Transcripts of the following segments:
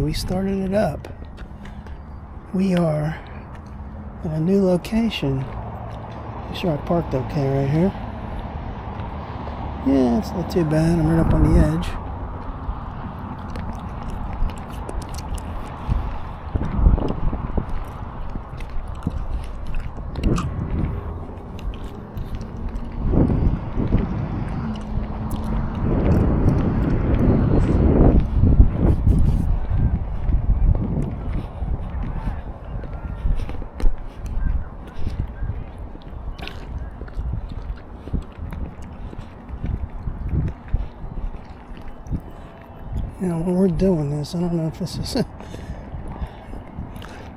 Okay, we started it up. We are in a new location. Make sure I parked okay right here. Yeah, it's not too bad. I'm right up on the edge. Now, when we're doing this, I don't know if this is...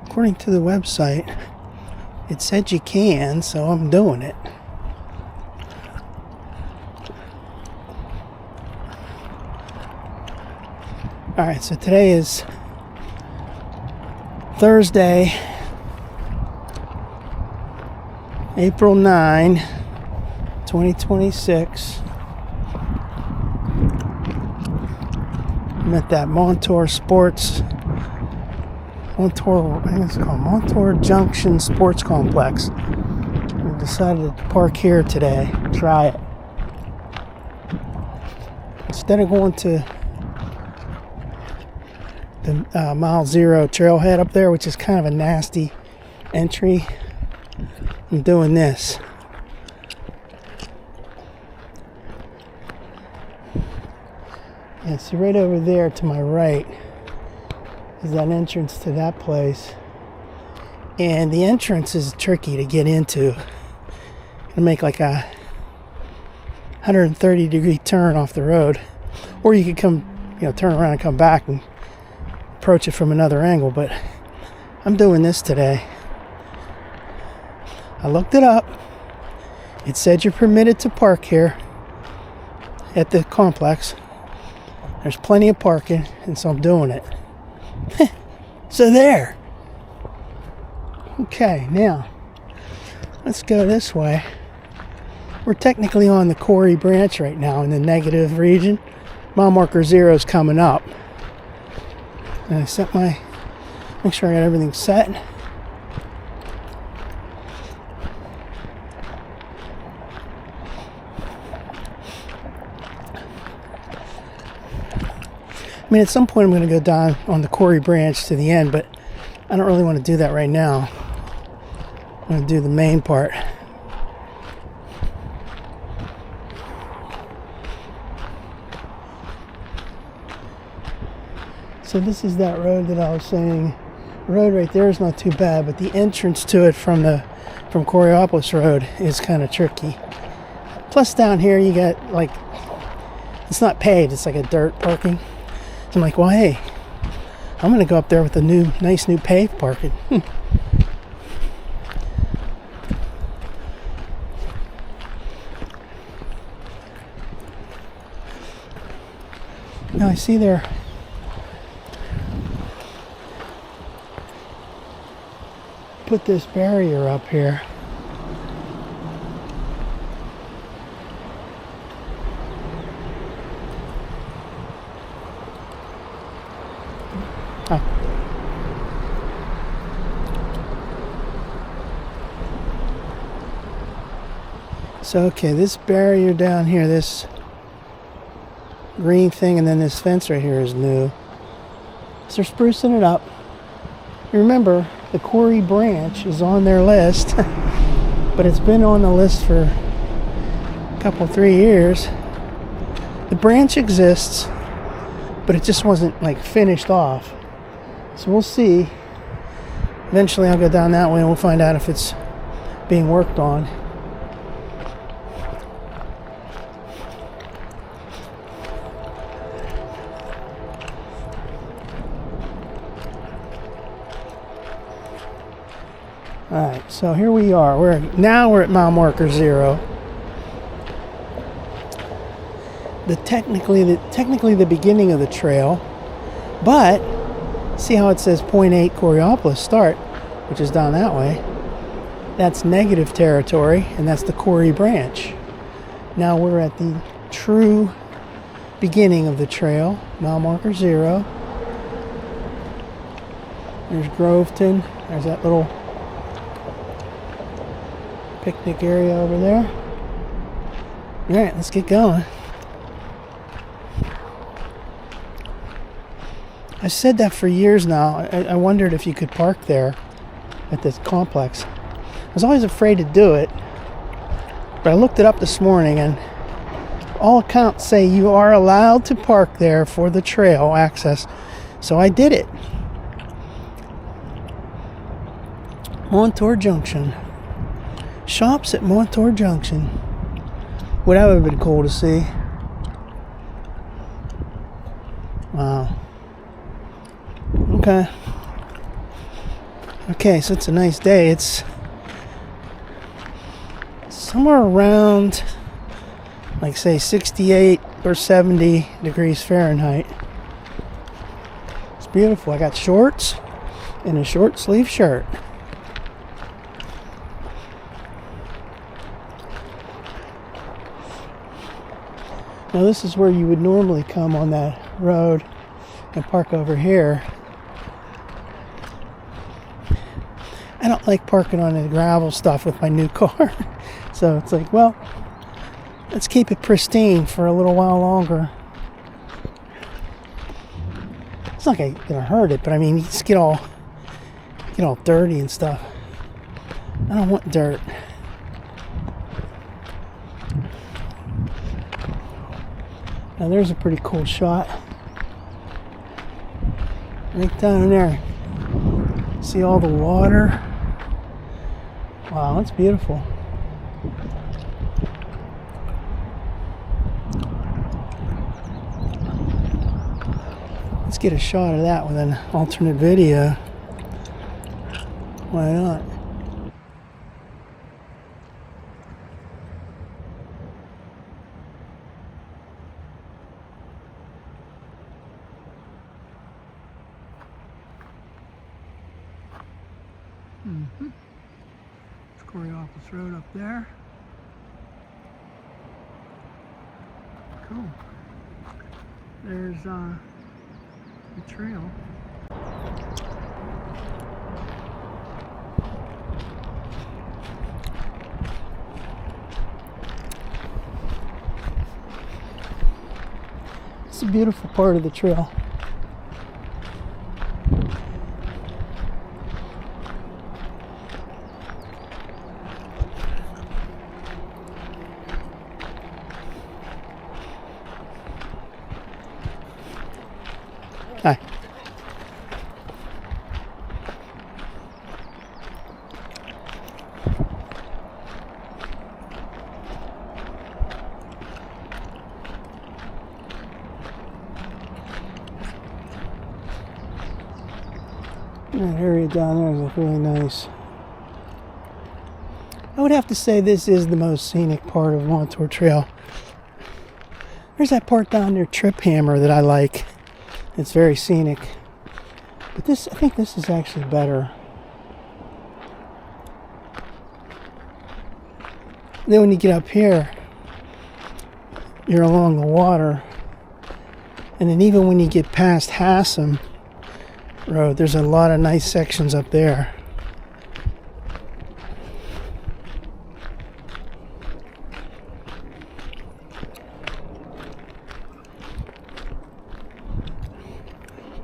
According to the website, it said you can, so I'm doing it. Alright, so today is Thursday, April 9, 2026. I'm at that Montour Sports, Montour, I think it's called Montour Junction Sports Complex. I decided to park here today, try it. Instead of going to the Mile Zero trailhead up there, which is kind of a nasty entry, I'm doing this. Yeah, see right over there to my right is that entrance to that place. And the entrance is tricky to get into. You make like a 130-degree turn off the road. Or you could come, turn around and come back and approach it from another angle. But I'm doing this today. I looked it up. It said you're permitted to park here at the complex. There's plenty of parking, and so I'm doing it. So there. Okay, now, let's go this way. We're technically on the Corey branch right now in the negative region. Mile marker 0 is coming up. And I make sure I got everything set. I mean, at some point I'm going to go down on the Corey branch to the end, but I don't really want to do that right now. I'm going to do the main part. So this is that road that I was saying. The road right there is not too bad, but the entrance to it from Coraopolis Road is kind of tricky. Plus down here you got it's not paved, it's like a dirt parking. I'm like, well, hey, I'm going to go up there with the nice new paved parking. Now I see there. Put this barrier up here. So, okay, this barrier down here, this green thing, and then this fence right here is new. So they're sprucing it up. You remember, the Corey branch is on their list, but it's been on the list for a couple, 3 years. The branch exists, but it just wasn't finished off. So we'll see. Eventually I'll go down that way and we'll find out if it's being worked on. Alright, so here we are. We're at mile marker 0. Technically the beginning of the trail, but see how it says 0.8 Coraopolis start, which is down that way. That's negative territory, and that's the Corey branch. Now we're at the true beginning of the trail, mile marker 0. There's Groveton. There's that little picnic area over there. Alright, let's get going. I've said that for years now. I wondered if you could park there at this complex. I was always afraid to do it, but I looked it up this morning, and all accounts say you are allowed to park there for the trail access. So I did it. Montour Junction. Shops at Montour Junction. Well, that would have been cool to see. Wow. Okay, so it's a nice day. It's somewhere around, like, say 68 or 70 degrees Fahrenheit. It's beautiful. I got shorts and a short sleeve shirt. Now this is where you would normally come on that road and park over here. I don't like parking on the gravel stuff with my new car. So it's like, well, let's keep it pristine for a little while longer. It's not going to hurt it, but I mean, you just get all dirty and stuff. I don't want dirt. Now there's a pretty cool shot. Right down there. See all the water? Wow, that's beautiful. Let's get a shot of that with an alternate video. Why not? It's Coraopolis Road up there. Cool. There's the trail. It's a beautiful part of the trail. Hi. That area down there is really nice. I would have to say this is the most scenic part of Montour Trail. There's that part down near Trip Hammer that I like. It's very scenic. But this, I think this is actually better. Then when you get up here, you're along the water. And then even when you get past Hassan Road, there's a lot of nice sections up there.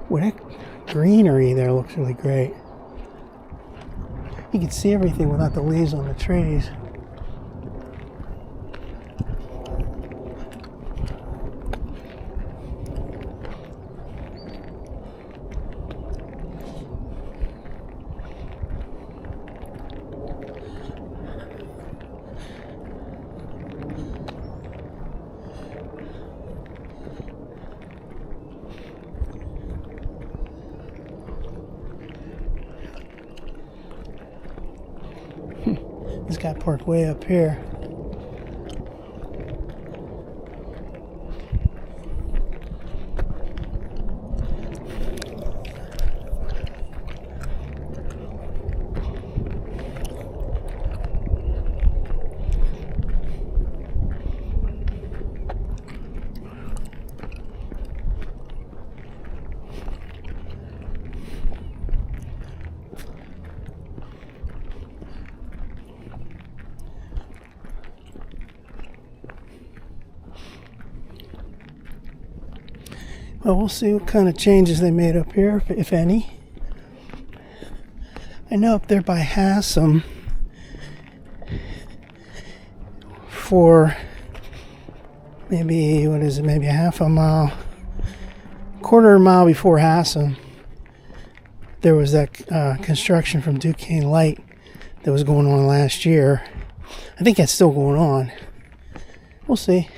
Well, that greenery there looks really great. You can see everything without the leaves on the trees. This guy parked way up here. So we'll see what kind of changes they made up here, if any. I know up there by Hassom, for maybe, what is it, maybe a half a mile, quarter of a mile before Hassom, there was that construction from Duquesne Light that was going on last year. I think that's still going on. We'll see.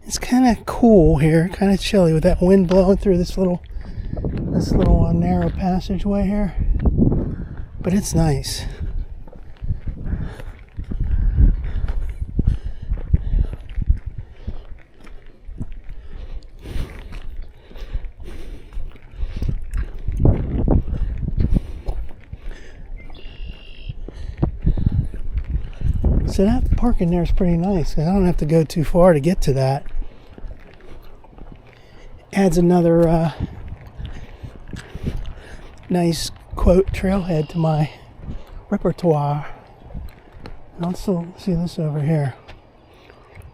It's kind of cool here, kind of chilly with that wind blowing through this little narrow passageway here. But it's nice. So that parking there is pretty nice because I don't have to go too far to get to that. Adds another nice quote trailhead to my repertoire. And also see this over here.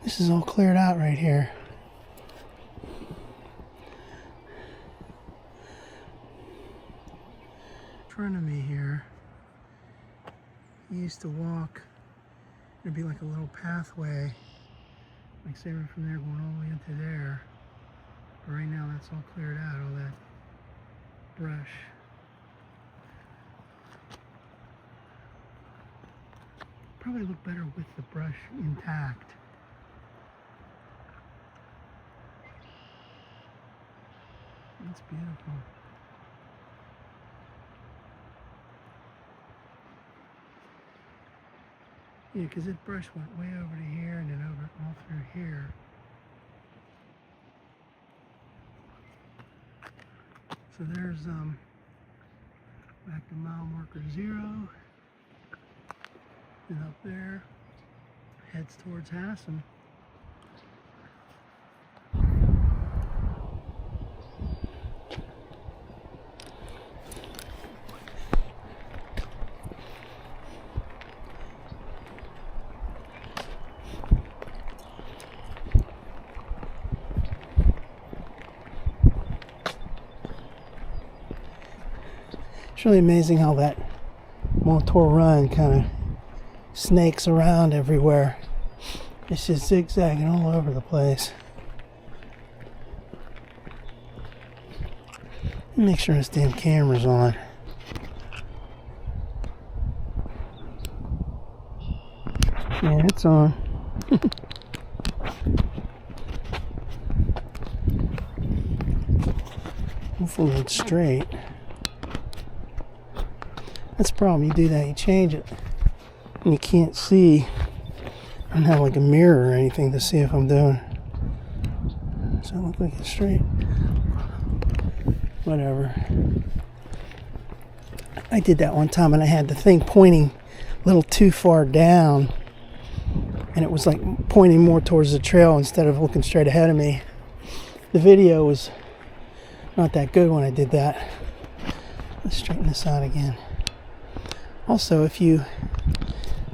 This is all cleared out right here. In front of me here, you used to walk. There'd be like a little pathway, like say from there going all the way into there. But right now that's all cleared out, all that brush. Probably look better with the brush intact. That's beautiful. Yeah, because that brush went way over to here and then over all through here. So there's back to mile marker 0. And up there heads towards Hassom. It's really amazing how that Montour run kind of snakes around everywhere. It's just zigzagging all over the place. Make sure this damn camera's on. Yeah, it's on. Hopefully it's straight. That's the problem. You do that, you change it, and you can't see. I don't have like a mirror or anything to see if I'm doing. Does that look like it's straight? Whatever. I did that one time and I had the thing pointing a little too far down, and it was like pointing more towards the trail instead of looking straight ahead of me. The video was not that good when I did that. Let's straighten this out again. Also, if you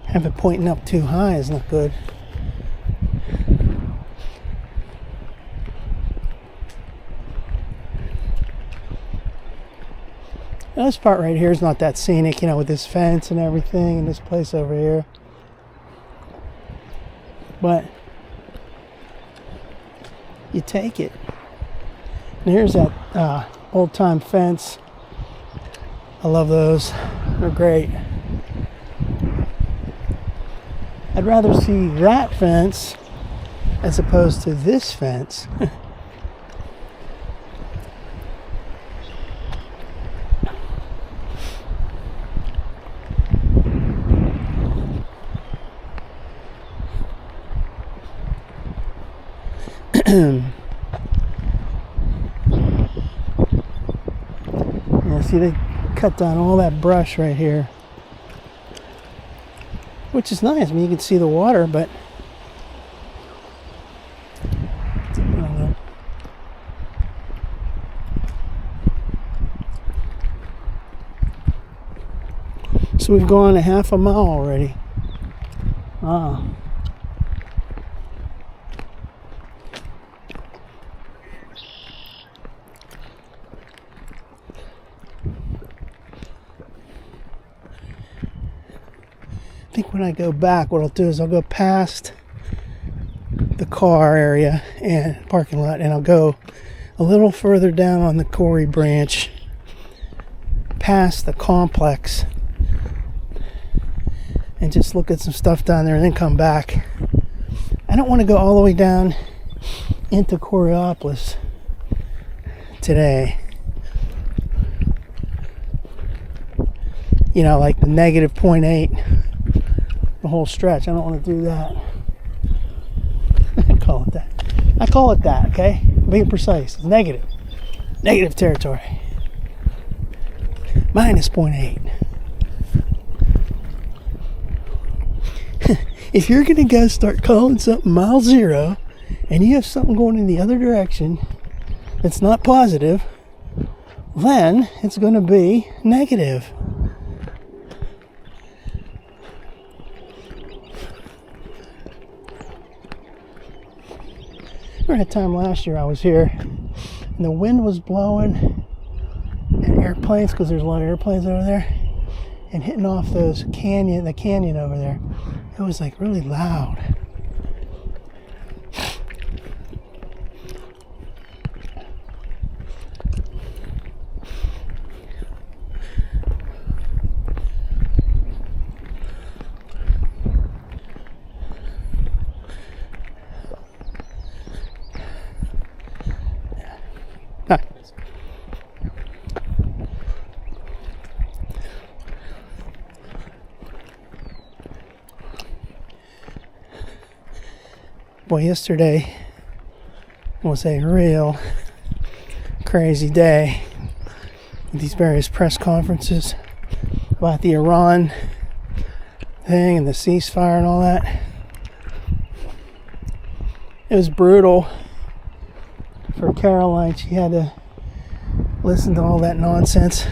have it pointing up too high, it's not good. Now, this part right here is not that scenic, you know, with this fence and everything, and this place over here. But you take it. And here's that old-time fence. I love those. They're great. I'd rather see that fence as opposed to this fence. Yeah, see, they cut down all that brush right here, which is nice. I mean, you can see the water, but So we've gone a half a mile already. Ah. I think when I go back, what I'll do is I'll go past the car area and parking lot, and I'll go a little further down on the Corey branch, past the complex, and just look at some stuff down there and then come back. I don't want to go all the way down into Coraopolis today. You know, like the negative 0.8, the whole stretch. I don't want to do that. I call it that. I call it that, okay? Being precise. It's negative. Negative territory. Minus 0.8. If you're going to go start calling something mile zero and you have something going in the other direction that's not positive, then it's going to be negative. Remember that time last year I was here and the wind was blowing and airplanes, because there's a lot of airplanes over there, and hitting off the canyon over there. It was like really loud. Boy, yesterday was a real crazy day with these various press conferences about the Iran thing and the ceasefire and all that. It was brutal for Caroline. She had to listen to all that nonsense.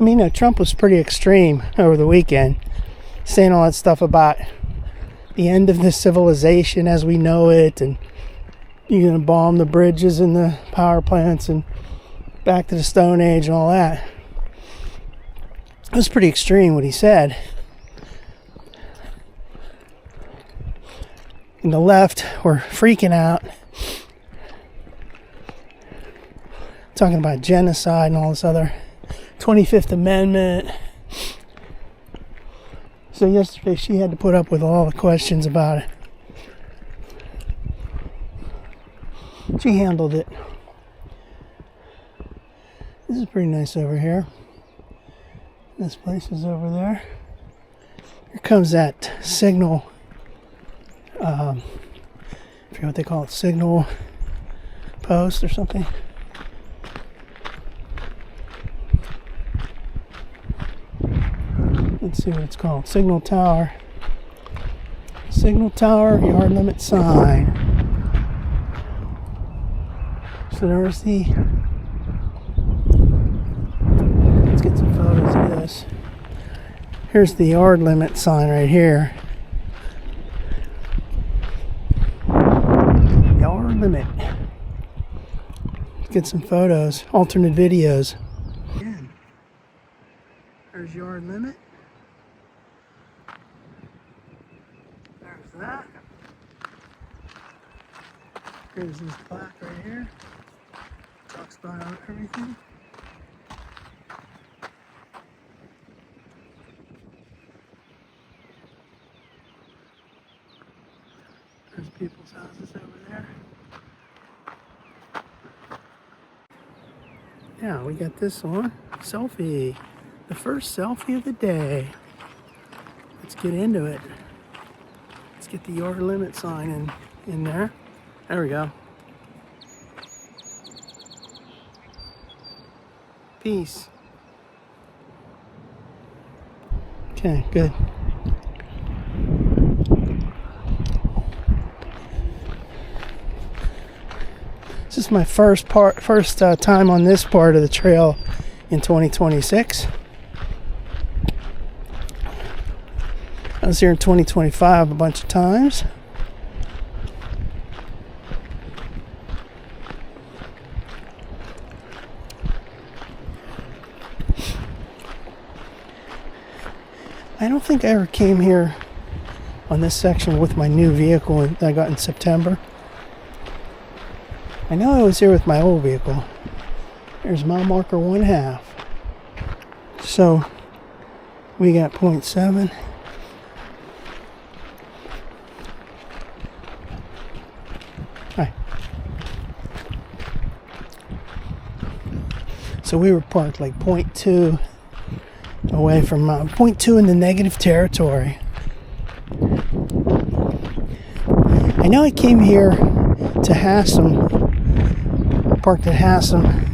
I mean, Trump was pretty extreme over the weekend, saying all that stuff about the end of the civilization as we know it, and you're going to bomb the bridges and the power plants and back to the Stone Age and all that. It was pretty extreme what he said. And the left were freaking out, talking about genocide and all this other 25th Amendment. So yesterday she had to put up with all the questions about it. She handled it. This is pretty nice over here. This place is over there. Here comes that signal. I forget what they call it. Signal post or something. Let's see what it's called. Signal tower. Signal tower, yard limit sign. So there's the... Let's get some photos of this. Here's the yard limit sign right here. Yard limit. Let's get some photos, alternate videos. Again, there's yard limit. That. Here's this plaque right here. Talks about everything. There's people's houses over there. Yeah, we got this one. Selfie. The first selfie of the day. Let's get into it. Let's get the yard limit sign in there. There we go. Peace. Okay, good. This is my first time on this part of the trail in 2026. was here in 2025 a bunch of times. I don't think I ever came here on this section with my new vehicle that I got in September. I know I was here with my old vehicle. There's mile marker 1/2. So we got 0.7. Hi. So we were parked like 0.2 away from 0.2 in the negative territory. I know I came here to Hassan, parked at Hassan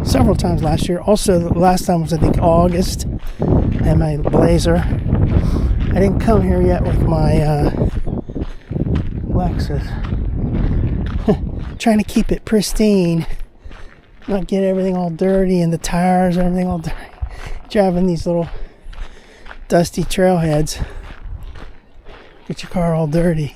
several times last year. Also, the last time was I think August, and my Blazer. I didn't come here yet with my Lexus. Trying to keep it pristine, not get everything all dirty and the tires and everything all dirty. Driving these little dusty trailheads, get your car all dirty.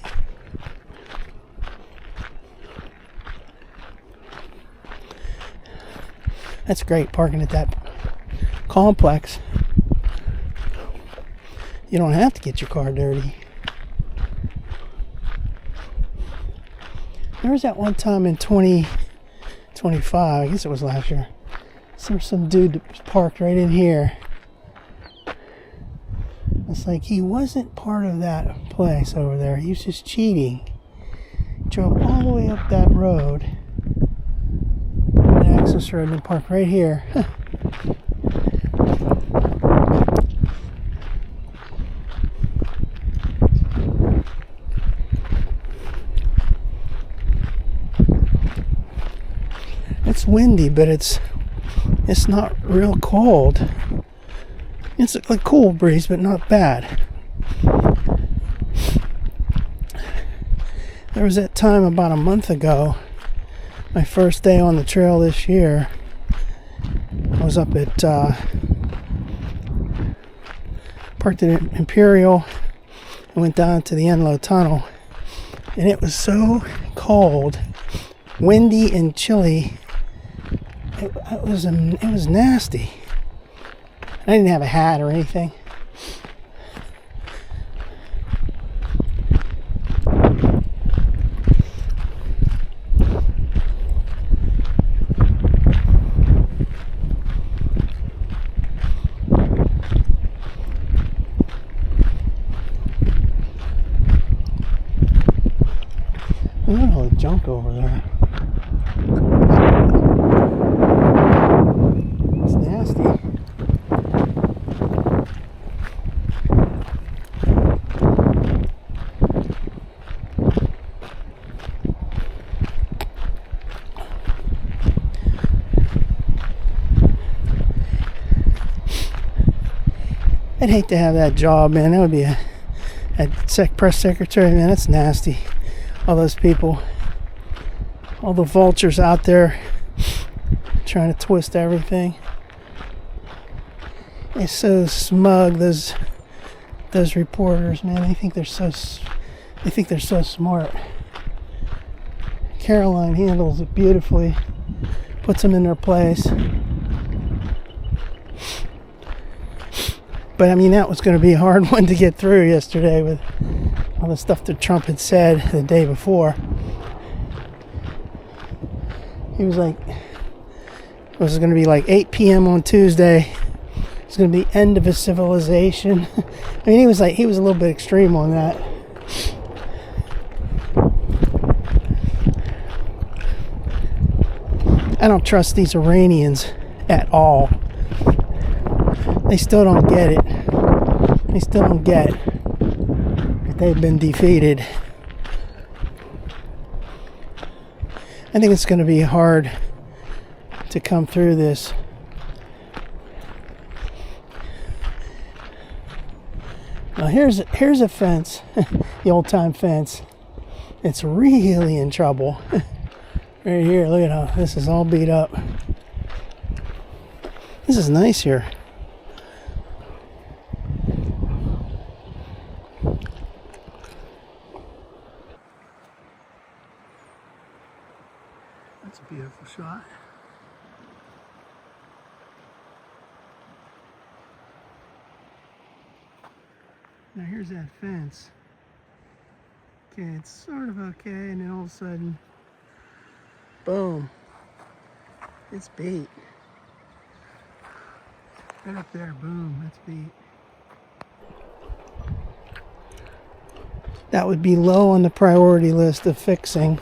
That's great, parking at that complex. You don't have to get your car dirty. There was that one time in 2025, I guess it was last year. So there was some dude that was parked right in here. It's like he wasn't part of that place over there. He was just cheating. He drove all the way up that road, an access road, and parked right here. It's windy, but it's not real cold. It's a cool breeze, but not bad. There was that time about a month ago, my first day on the trail this year. I was up at parked at Imperial and went down to the Enloe Tunnel, and it was so cold, windy and chilly. It was nasty. I didn't have a hat or anything. Look at all the junk over there. It's nasty. I'd hate to have that job, man. That would be a press secretary, man. That's nasty. All those people, all the vultures out there trying to twist everything. They're so smug, those reporters, man. They think they're so smart. Caroline handles it beautifully, puts them in their place. But I mean, that was going to be a hard one to get through yesterday with all the stuff that Trump had said the day before. He was like, it was going to be like 8 p.m. on Tuesday. It's going to be end of a civilization. I mean, he was a little bit extreme on that. I don't trust these Iranians at all. They still don't get it. They still don't get that they've been defeated. I think it's going to be hard to come through this. Now here's a fence, the old time fence. It's really in trouble. Right here, look at how this is all beat up. This is nice here. That's a beautiful shot. Now here's that fence. Okay, it's sort of okay, and then all of a sudden, boom, it's beat. Right up there, boom, that's beat. That would be low on the priority list of fixing.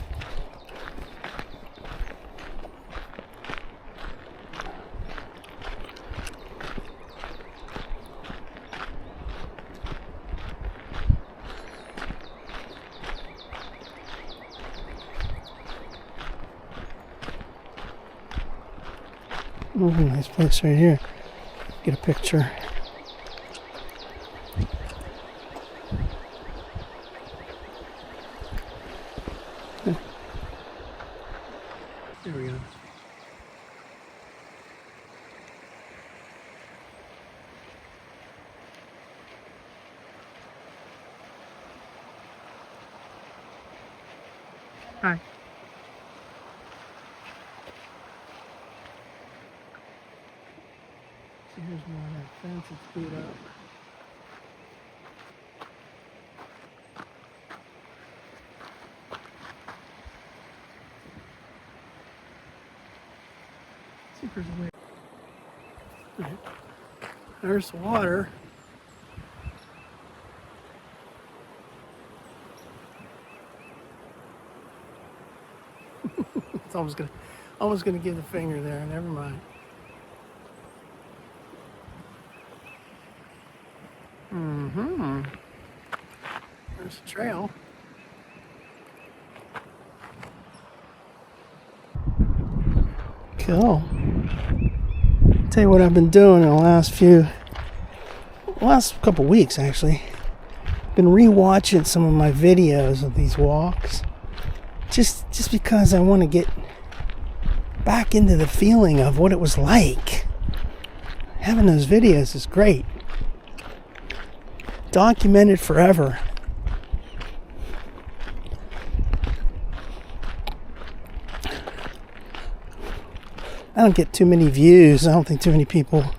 Ooh, nice place right here. Get a picture. There we go. Hi. So here's more of that fence that's beat up. See if there's a way. Right. There's the water. It's almost gonna give the finger there. Never mind. There's a trail. Cool. Tell you what I've been doing in the last couple weeks actually. Been rewatching some of my videos of these walks. Just because I want to get back into the feeling of what it was like. Having those videos is great. Documented forever. I don't get too many views. I don't think too many people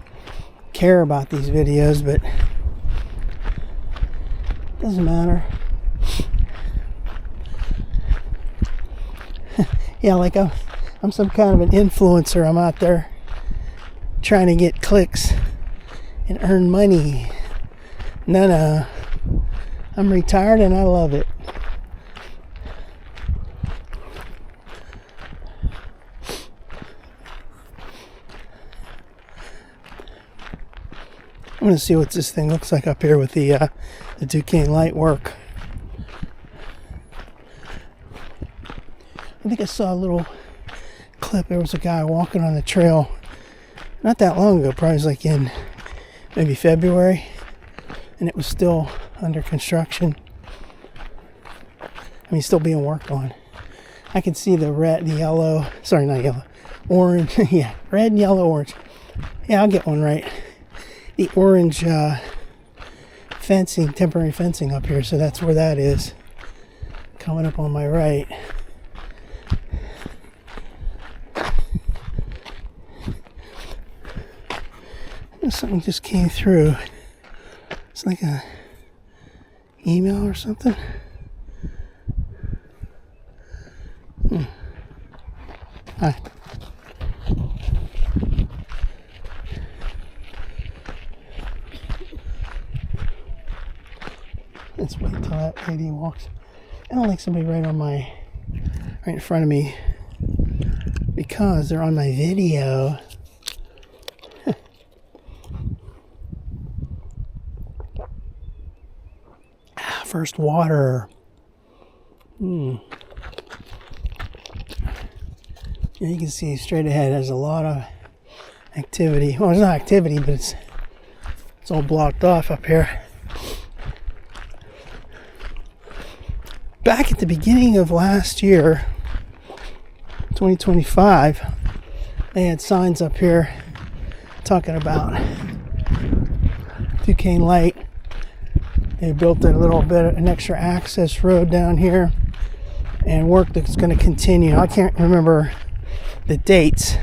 care about these videos, but it doesn't matter. Yeah, like I'm some kind of an influencer. I'm out there trying to get clicks and earn money. No. I'm retired and I love it. I'm going to see what this thing looks like up here with the Duquesne light work. I think I saw a little clip. There was a guy walking on the trail not that long ago, probably like in maybe February, and it was still under construction. I mean, still being worked on. I can see the orange. Yeah, red, yellow, orange. Yeah, I'll get one right. The orange fencing, temporary fencing up here, so that's where that is. Coming up on my right. Something just came through. It's like a email or something. Hi. Let's wait till that lady walks. I don't like somebody right in front of me because they're on my video. First water. Yeah, you can see straight ahead. There's a lot of activity. Well, it's not activity, but it's all blocked off up here. Back at the beginning of last year, 2025, they had signs up here talking about Duquesne Light. They built a little bit of an extra access road down here and work that's going to continue. I can't remember the dates.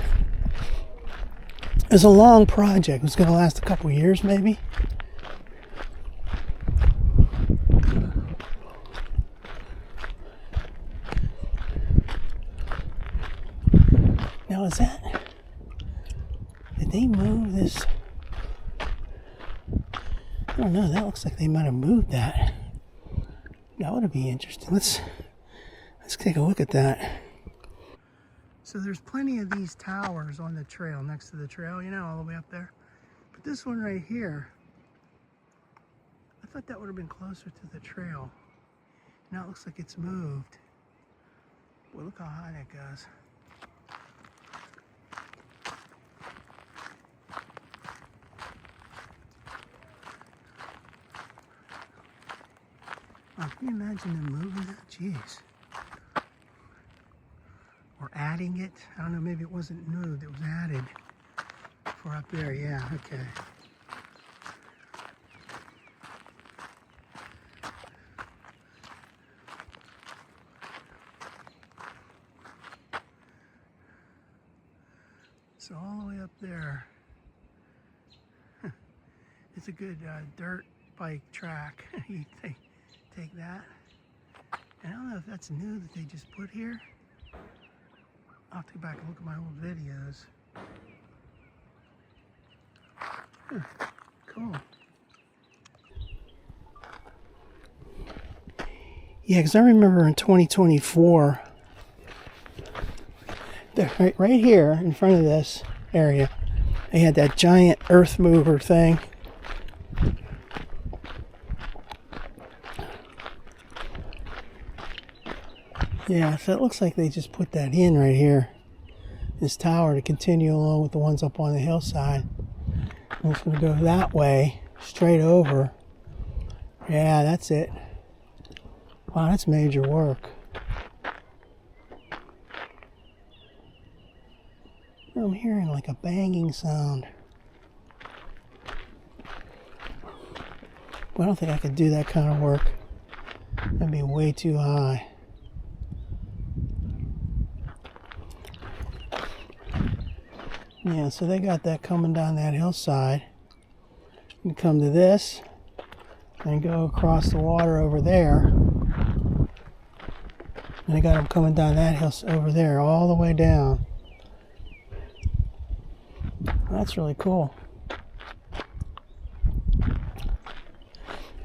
It was a long project. It was going to last a couple years, maybe. Now, is that... Did they move this? I don't know. That looks like they might have moved that. That would be interesting. Let's take a look at that. So there's plenty of these towers on the trail, next to the trail, you know, all the way up there. But this one right here, I thought that would have been closer to the trail. Now it looks like it's moved. Boy, look how high that goes. Oh, can you imagine them moving that? Jeez. Or adding it. I don't know, maybe it wasn't moved, it was added. For up there, yeah, okay. So all the way up there, it's a good dirt bike track. You take that. And I don't know if that's new that they just put here. I'll have to go back and look at my old videos. Cool. Yeah, because I remember in 2024, right here in front of this area, they had that giant earth mover thing. Yeah, so it looks like they just put that in right here. This tower to continue along with the ones up on the hillside. I'm just going to go that way, straight over. Yeah, that's it. Wow, that's major work. I'm hearing like a banging sound. Well, I don't think I could do that kind of work. That'd be way too high. Yeah, so they got that coming down that hillside. You come to this and go across the water over there. And they got them coming down that hill over there, all the way down. That's really cool.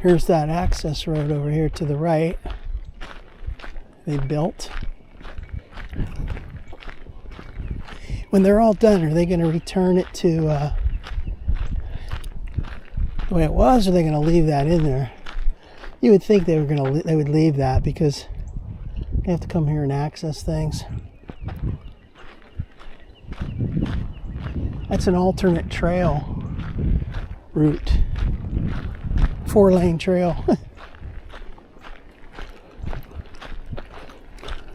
Here's that access road over here to the right. They built. When they're all done, are they going to return it to the way it was, or are they going to leave that in there? You would think they would leave that because they have to come here and access things. That's an alternate trail route. 4-lane trail.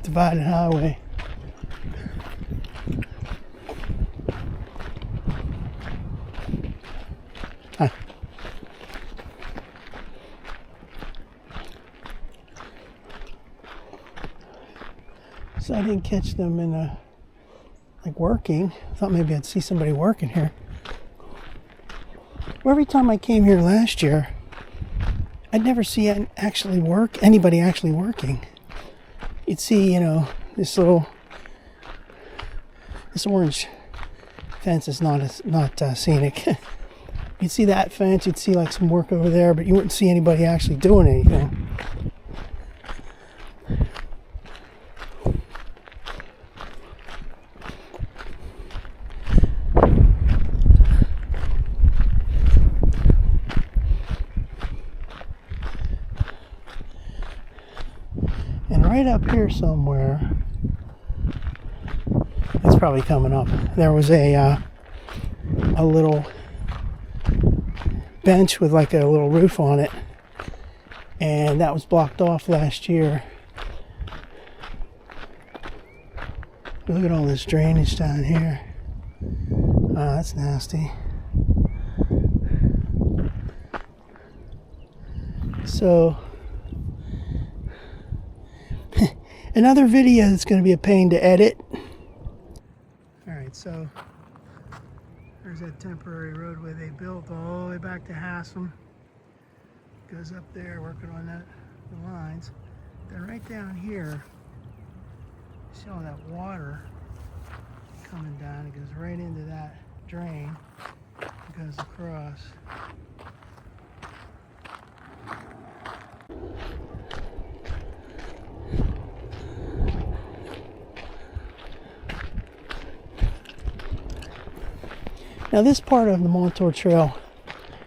Divided highway. So I didn't catch them in like working. I thought maybe I'd see somebody working here. Well, every time I came here last year, I'd never see anybody actually working. You'd see, you know, this orange fence is not scenic. You'd see that fence, you'd see like some work over there, but you wouldn't see anybody actually doing anything. Right up here somewhere, it's probably coming up. There was a little bench with like a little roof on it, and that was blocked off last year. Look at all this drainage down here. Oh, that's nasty. So another video that's going to be a pain to edit. it. So there's that temporary roadway they built all the way back to Haslam. Goes up there, working on the lines. Then right down here, you see all that water coming down. It goes right into that drain. It goes across. Now this part of the Montour Trail,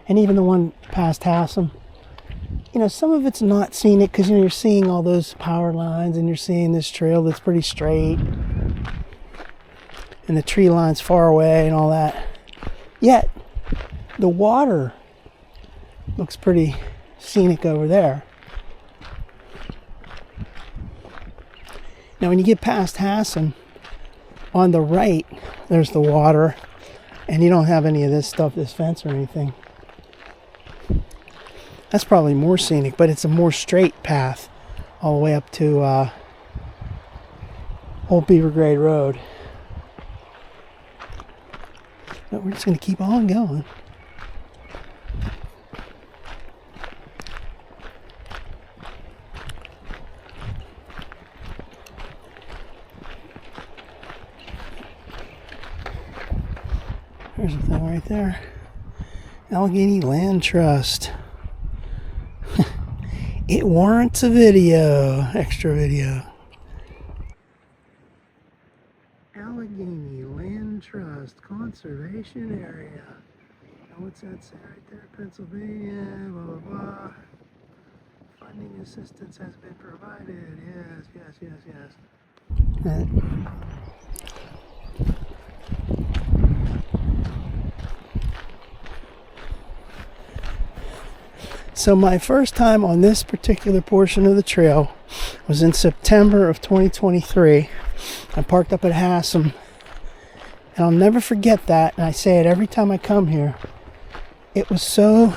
and even the one past Haslam, you know, some of it's not scenic because, you know, you're seeing all those power lines and you're seeing this trail that's pretty straight and the tree line's far away and all that. Yet, the water looks pretty scenic over there. Now when you get past Haslam, on the right, there's the water. And you don't have any of this stuff, this fence or anything. That's probably more scenic, but it's a more straight path all the way up to Old Beaver Grade Road. But we're just going to keep on going. There's a thing right there. Allegheny Land Trust. It warrants a video. Extra video. Allegheny Land Trust Conservation Area. Now what's that say right there? Pennsylvania, blah, blah, blah. Funding assistance has been provided. Yes, yes, yes, yes. So my first time on this particular portion of the trail was in September of 2023. I parked up at Haslam, and I'll never forget that, and I say it every time I come here. It was so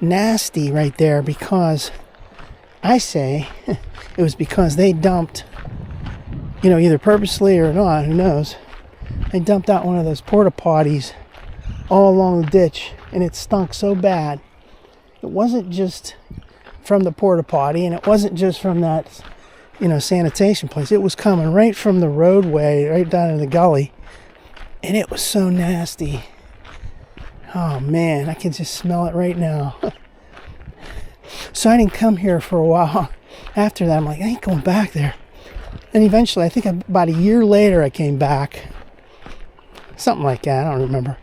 nasty right there because I say it was because they dumped, you know, either purposely or not, who knows. They dumped out one of those porta potties all along the ditch, and it stunk so bad. It wasn't just from the porta potty, and it wasn't just from that, you know, sanitation place. It was coming right from the roadway, right down in the gully, and it was so nasty. Oh man, I can just smell it right now. So I didn't come here for a while. After that, I'm like, I ain't going back there. And eventually, I think about a year later, I came back. Something like that, I don't remember.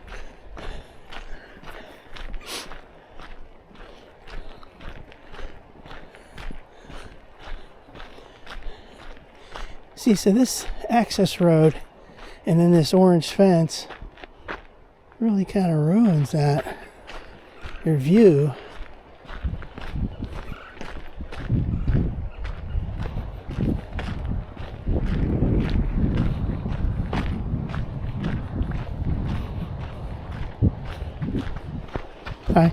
See, so this access road and then this orange fence really kind of ruins that, your view. Hi.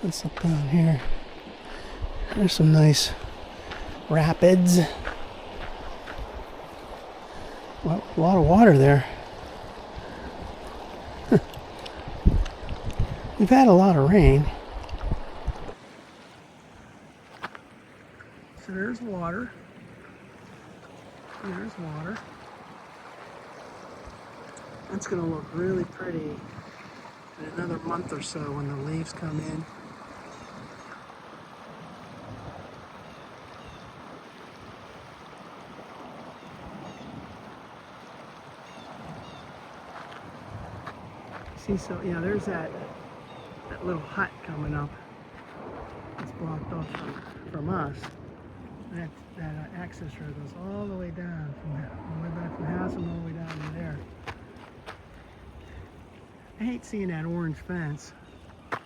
What's up down here? There's some nice rapids. Well, a lot of water there. We've had a lot of rain. So there's water. There's water. That's going to look really pretty in another month or so when the leaves come in. See, so yeah, there's that little hut coming up. It's blocked off from us. That access road goes all the way down from there, all the way back from Haslam, all the way down to there. I hate seeing that orange fence. I'm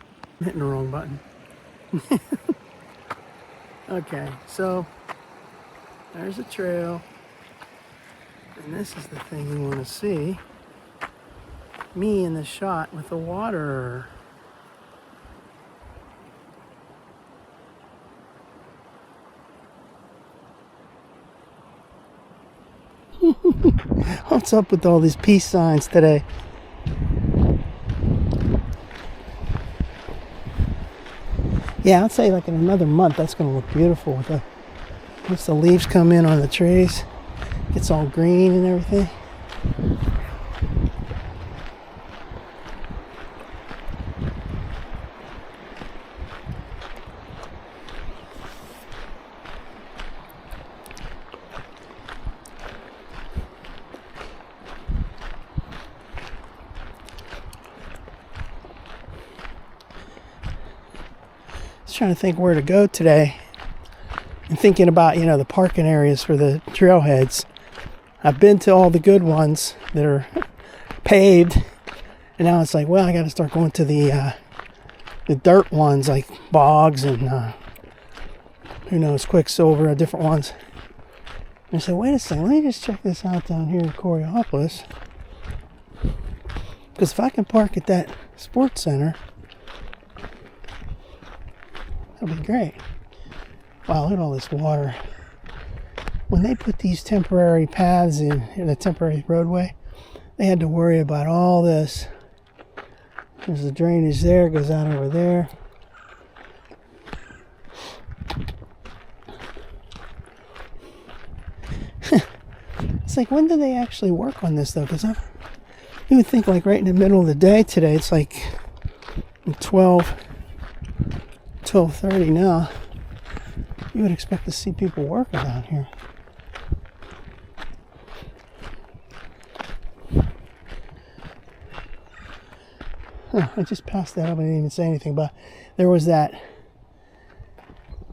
hitting the wrong button. Okay, so there's a trail, and this is the thing you want to see. Me in the shot with the water. What's up with all these peace signs today? Yeah, I'd say like in another month that's going to look beautiful with once the leaves come in on the trees. It's all green and everything. Trying to think where to go today and thinking about the parking areas for the trailheads. I've been to all the good ones that are paved, and now it's like, well, I got to start going to the dirt ones like bogs and who knows, Quicksilver, different ones. And I said, wait a second, let me just check this out down here in Coraopolis, because if I can park at that sports center, that'll be great. Wow, look at all this water. When they put these temporary paths in the temporary roadway, they had to worry about all this. There's the drainage there, it goes out over there. It's like, when do they actually work on this though? Because you would think like right in the middle of the day today, it's like 12:30 now. You would expect to see people working down here. I just passed that up. I didn't even say anything, but there was that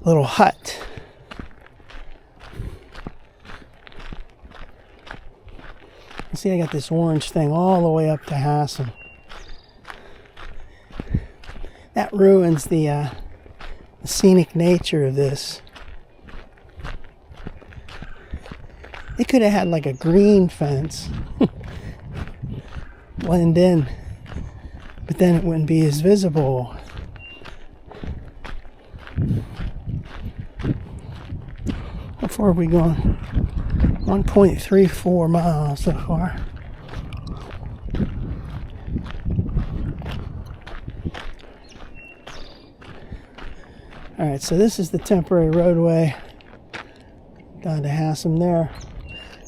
little hut. You see, I got this orange thing all the way up to Hassan. That ruins the scenic nature of this. They could have had like a green fence blend in, but then it wouldn't be as visible. How far have we gone? 1.34 miles so far. Alright, so this is the temporary roadway down to Hassan there,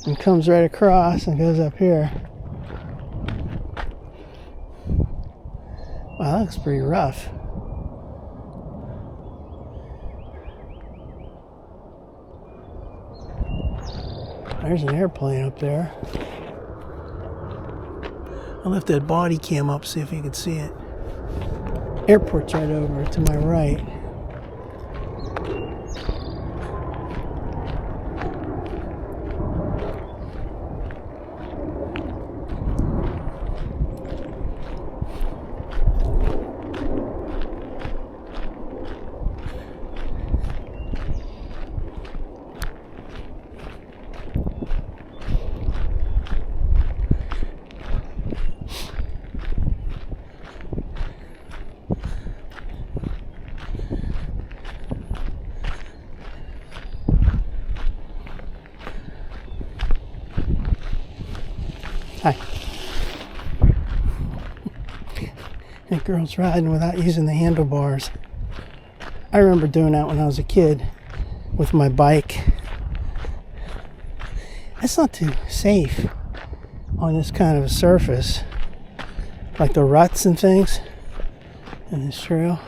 and comes right across and goes up here. Wow, that looks pretty rough. There's an airplane up there. I left that body cam up, see if you can see it. Airport's right over to my right. Hi. That girl's riding without using the handlebars. I remember doing that when I was a kid with my bike. That's not too safe on this kind of a surface, like the ruts and things in this trail.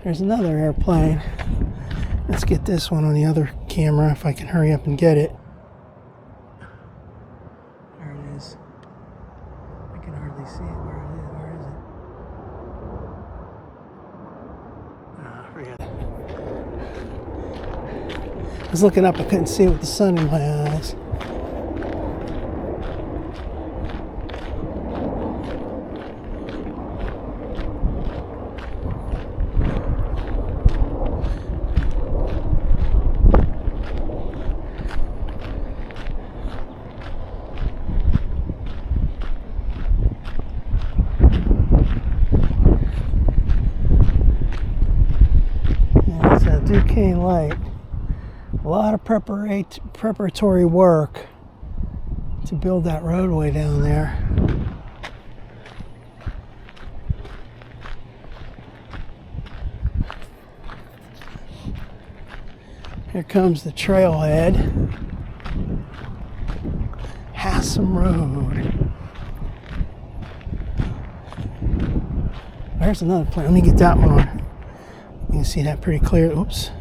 There's another airplane. Let's get this one on the other camera if I can hurry up and get it. There it is. I can hardly see it. Where is it? Forget it. I was looking up, I couldn't see it with the sun in my eyes. Duquesne light lot of preparatory work to build that roadway down there. Here comes the trailhead. Hassom Road. There's another plant. Let me get that one on. You can see that pretty clear. Oops.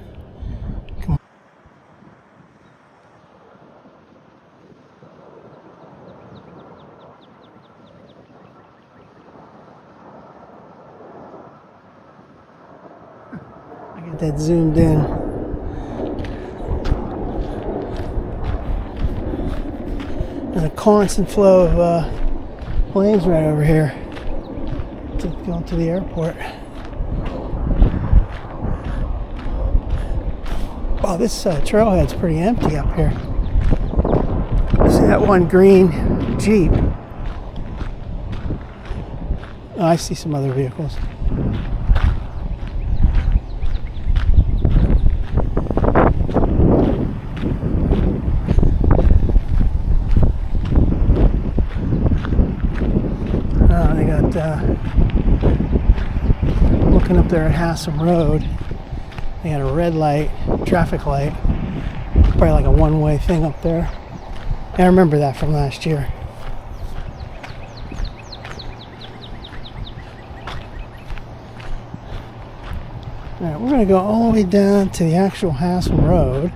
Come on. I get that zoomed in. And a constant flow of planes right over here to go to the airport. Oh, this trailhead's pretty empty up here. See that one green Jeep? Oh, I see some other vehicles. They got looking up there at Hassom Road. They had a red light, traffic light, probably like a one-way thing up there. I remember that from last year. All right, we're going to go all the way down to the actual Hassom Road.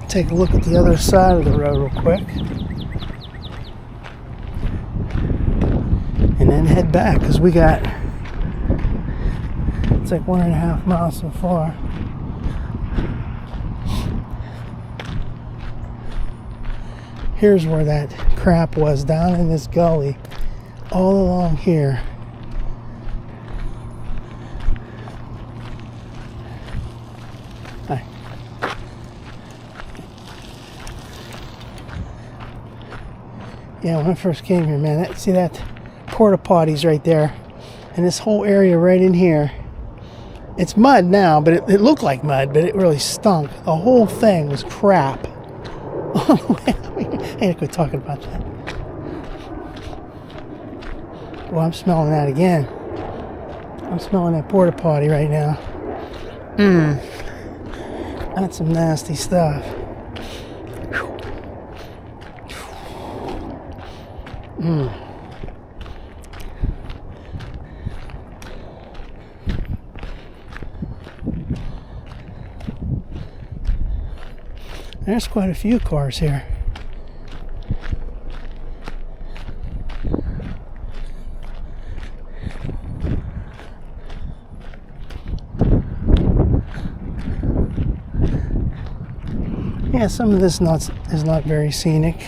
Take a look at the other side of the road real quick. And then head back, because we got, it's like 1.5 miles so far. Here's where that crap was, down in this gully, all along here. Hi. Yeah, when I first came here, man, see that porta potties right there, and this whole area right in here. It's mud now, but it looked like mud, but it really stunk. The whole thing was crap. I ain't quit talking about that. Well, I'm smelling that again. I'm smelling that porta potty right now. That's some nasty stuff. There's quite a few cars here. Yeah, some of this is not very scenic.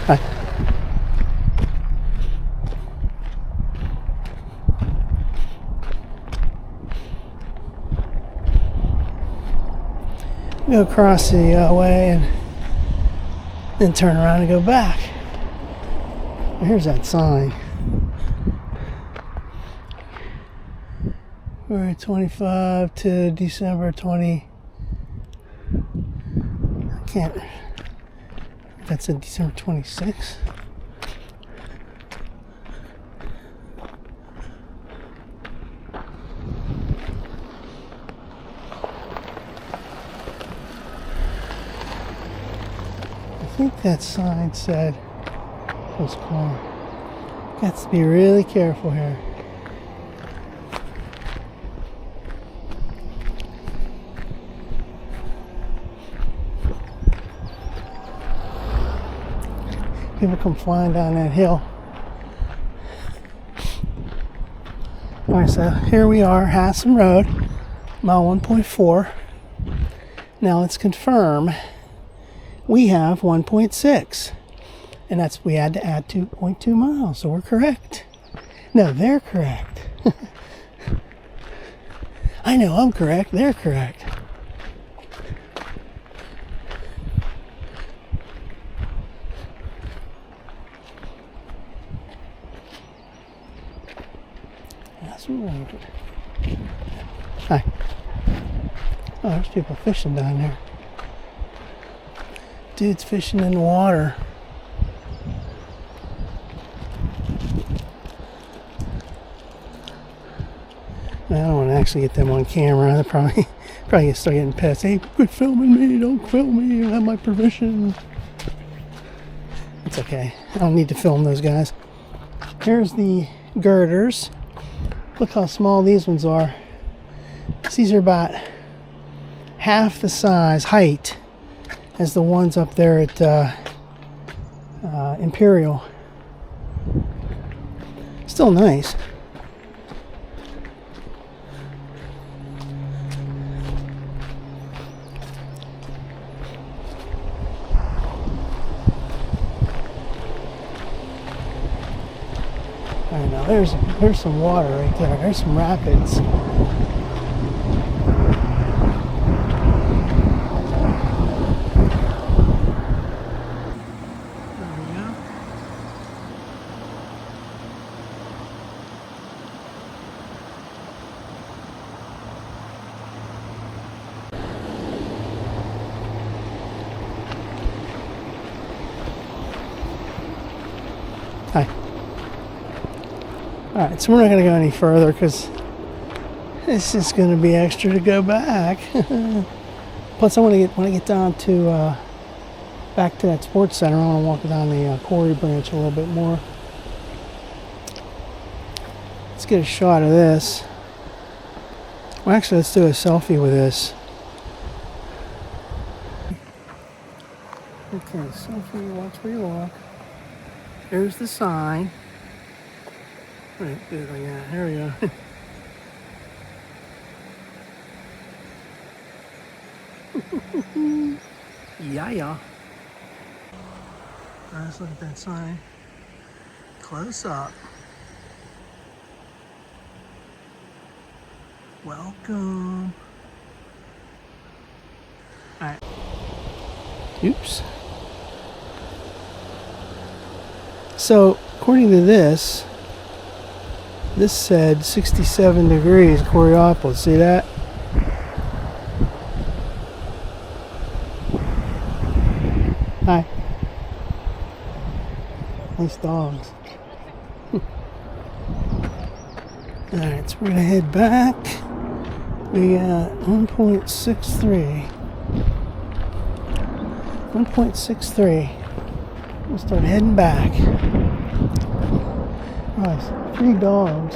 Hi. Go across the way and then turn around and go back. Here's that sign. February 25 to December 20. I can't. That's a December 26. I think that sign said postpone. Got to be really careful here. People come flying down that hill. Alright, so here we are, Hassom Road, mile 1.4. Now let's confirm we have 1.6. And that's, we had to add 2.2 miles, so we're correct. No, they're correct. I know I'm correct, they're correct. some road. Hi. Oh, there's people fishing down there. Dude's fishing in the water. I don't want to actually get them on camera. They're probably gonna start getting pissed. Hey, quit filming me! Don't film me! You don't have my permission. It's okay. I don't need to film those guys. Here's the girders. Look how small these ones are. These are about half the size, height, as the ones up there at Imperial. Still nice. I know, there's some water right there. There's some rapids. Hi. Alright, so we're not going to go any further because it's just going to be extra to go back. Plus, when I get down to back to that sports center, I want to walk down the Quarry Branch a little bit more. Let's get a shot of this. Well, actually, let's do a selfie with this. Okay, selfie, watch where you walk. There's the sign. Right, yeah, here we go. Yeah. Let's look at that sign. Close up. Welcome. Alright. Oops. So, according to this said 67 degrees, Coraopolis. See that? Hi. Nice dogs. Alright, so we're going to head back. We got 1.63. 1.63. We'll start heading back. Nice. 3 dogs.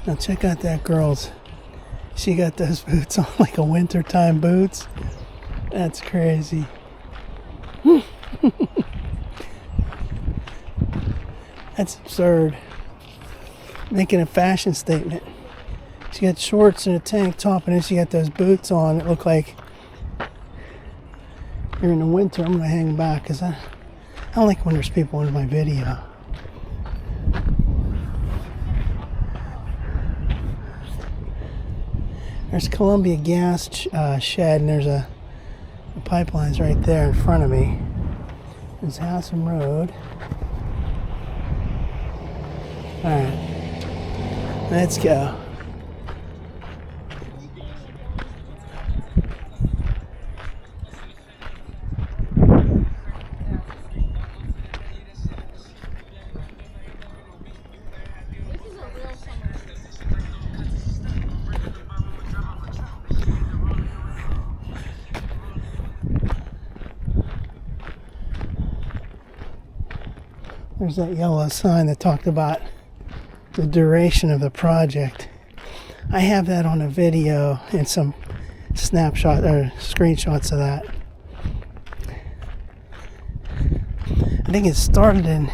Now check out that girl's. She got those boots on like a wintertime boots. That's crazy. That's absurd. Making a fashion statement. She got shorts and a tank top, and then she got those boots on that look like you're in the winter. I'm gonna hang back because I don't like when there's people in my video. There's Columbia Gas shed, and there's the pipeline's right there in front of me. There's Hassan Road. Alright, let's go. There's that yellow sign that talked about the duration of the project. I have that on a video and some snapshot or screenshots of that. I think it started in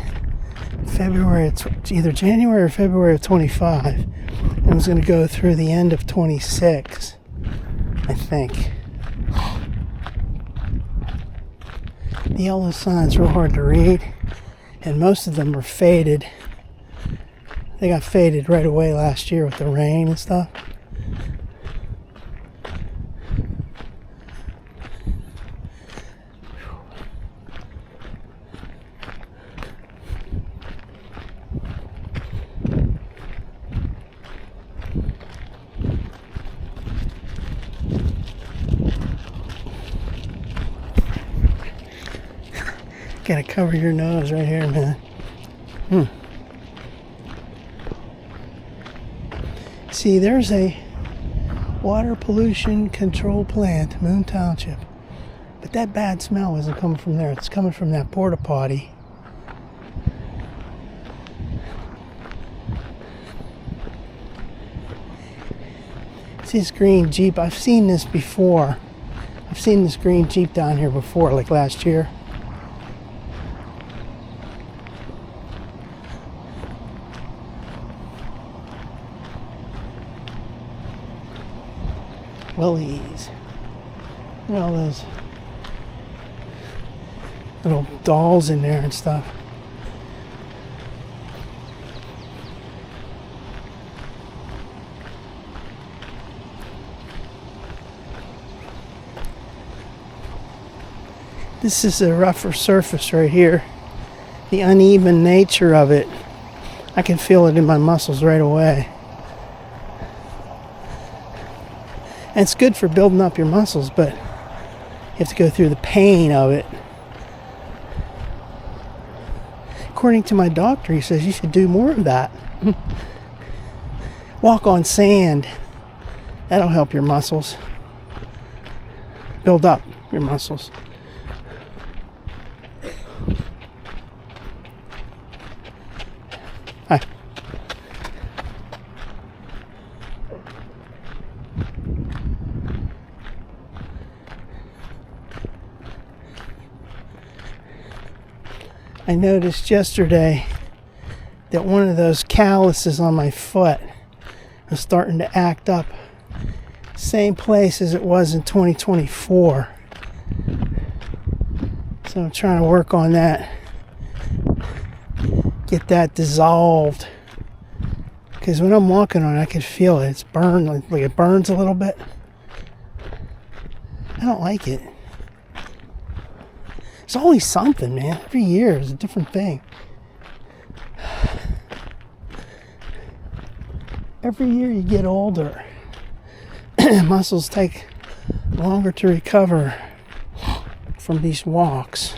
February, either January or February of 25, and it was going to go through the end of 26, I think. The yellow sign's real hard to read, and most of them are faded. They got faded right away last year with the rain and stuff. Gotta cover your nose right here, man. See, there's a water pollution control plant, Moon Township. But that bad smell isn't coming from there. It's coming from that porta potty. See this green Jeep? I've seen this before. I've seen this green Jeep down here before, like last year. Willies. You know, all those little dolls in there and stuff. This is a rougher surface right here. The uneven nature of it, I can feel it in my muscles right away. And it's good for building up your muscles, but you have to go through the pain of it. According to my doctor, he says you should do more of that. Walk on sand. That'll help your muscles. Build up your muscles. Hi. I noticed yesterday that one of those calluses on my foot was starting to act up. Same place as it was in 2024. So I'm trying to work on that. Get that dissolved. Because when I'm walking on it, I can feel it. It's burned, like it burns a little bit. I don't like it. There's always something, man. Every year is a different thing. Every year you get older. Muscles take longer to recover from these walks.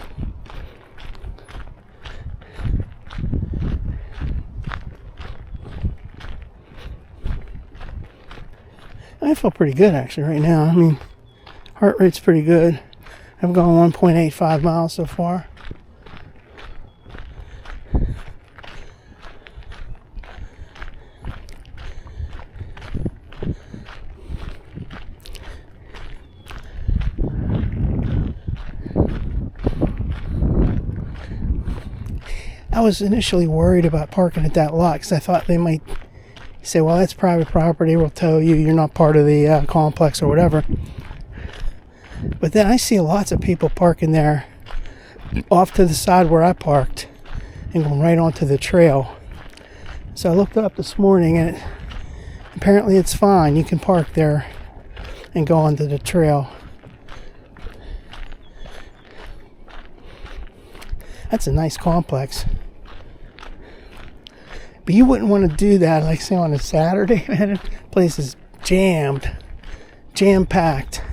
I feel pretty good actually right now. I mean, heart rate's pretty good. I've gone 1.85 miles so far. I was initially worried about parking at that lot because I thought they might say, well, that's private property, we'll tow you, you're not part of the complex or whatever. But then I see lots of people parking there off to the side where I parked and going right onto the trail. So I looked it up this morning and apparently it's fine. You can park there and go onto the trail. That's a nice complex. But you wouldn't want to do that, like say on a Saturday, man. The place is jammed, jam-packed.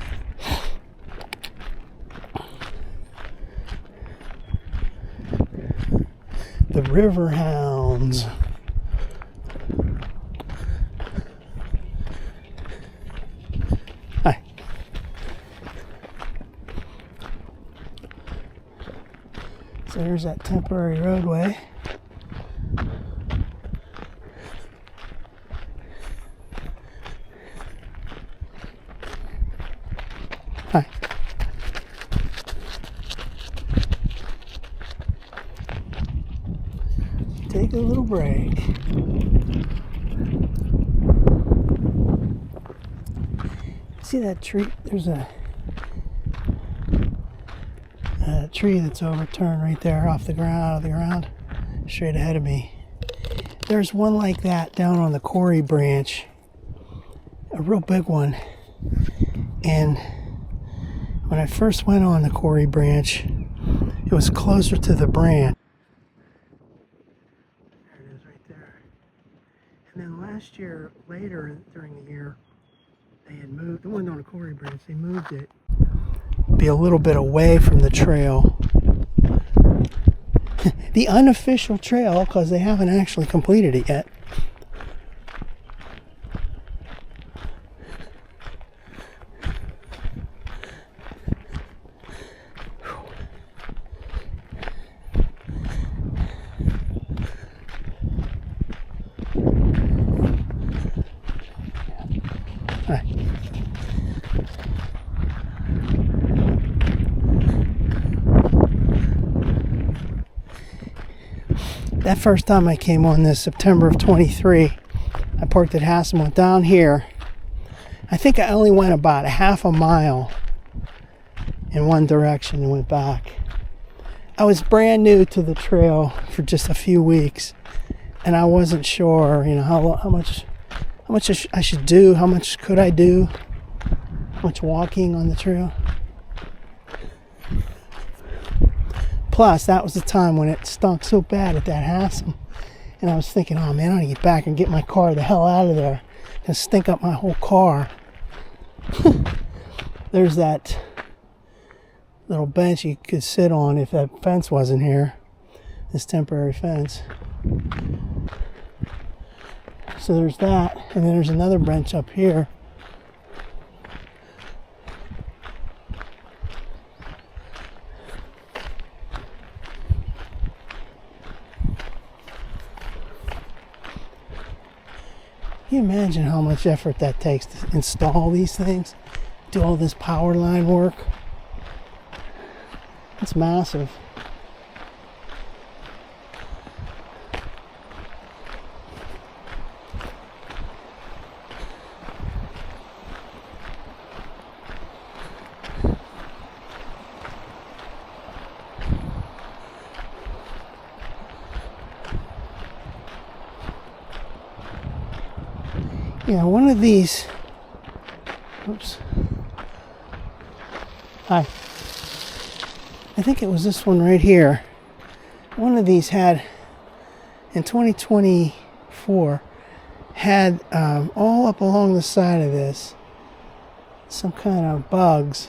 The river hounds. Hi. So there's that temporary roadway. take a little break. See that tree? There's a tree that's overturned right there off the ground, out of the ground, straight ahead of me. There's one like that down on the Corey branch, a real big one. And when I first went on the Corey branch, it was closer to the branch. There it is right there. And then last year, later during the year, they had moved, it wasn't on the Corey branch, they moved it be a little bit away from the trail. The unofficial trail, because they haven't actually completed it yet. That first time I came on this, September of 23, I parked at Hasselman down here. I think I only went about a half a mile in one direction and went back. I was brand new to the trail for just a few weeks, and I wasn't sure, how much I should do, how much could I do, how much walking on the trail. Plus, that was the time when it stunk so bad at that Haslam. And I was thinking, oh man, I gotta get back and get my car the hell out of there. And stink up my whole car. There's that little bench you could sit on if that fence wasn't here. This temporary fence. So there's that. And then there's another bench up here. Can you imagine how much effort that takes to install these things? Do all this power line work? It's massive. Yeah, one of these, oops, hi, I think it was this one right here. One of these had, in 2024, had all up along the side of this, some kind of bugs,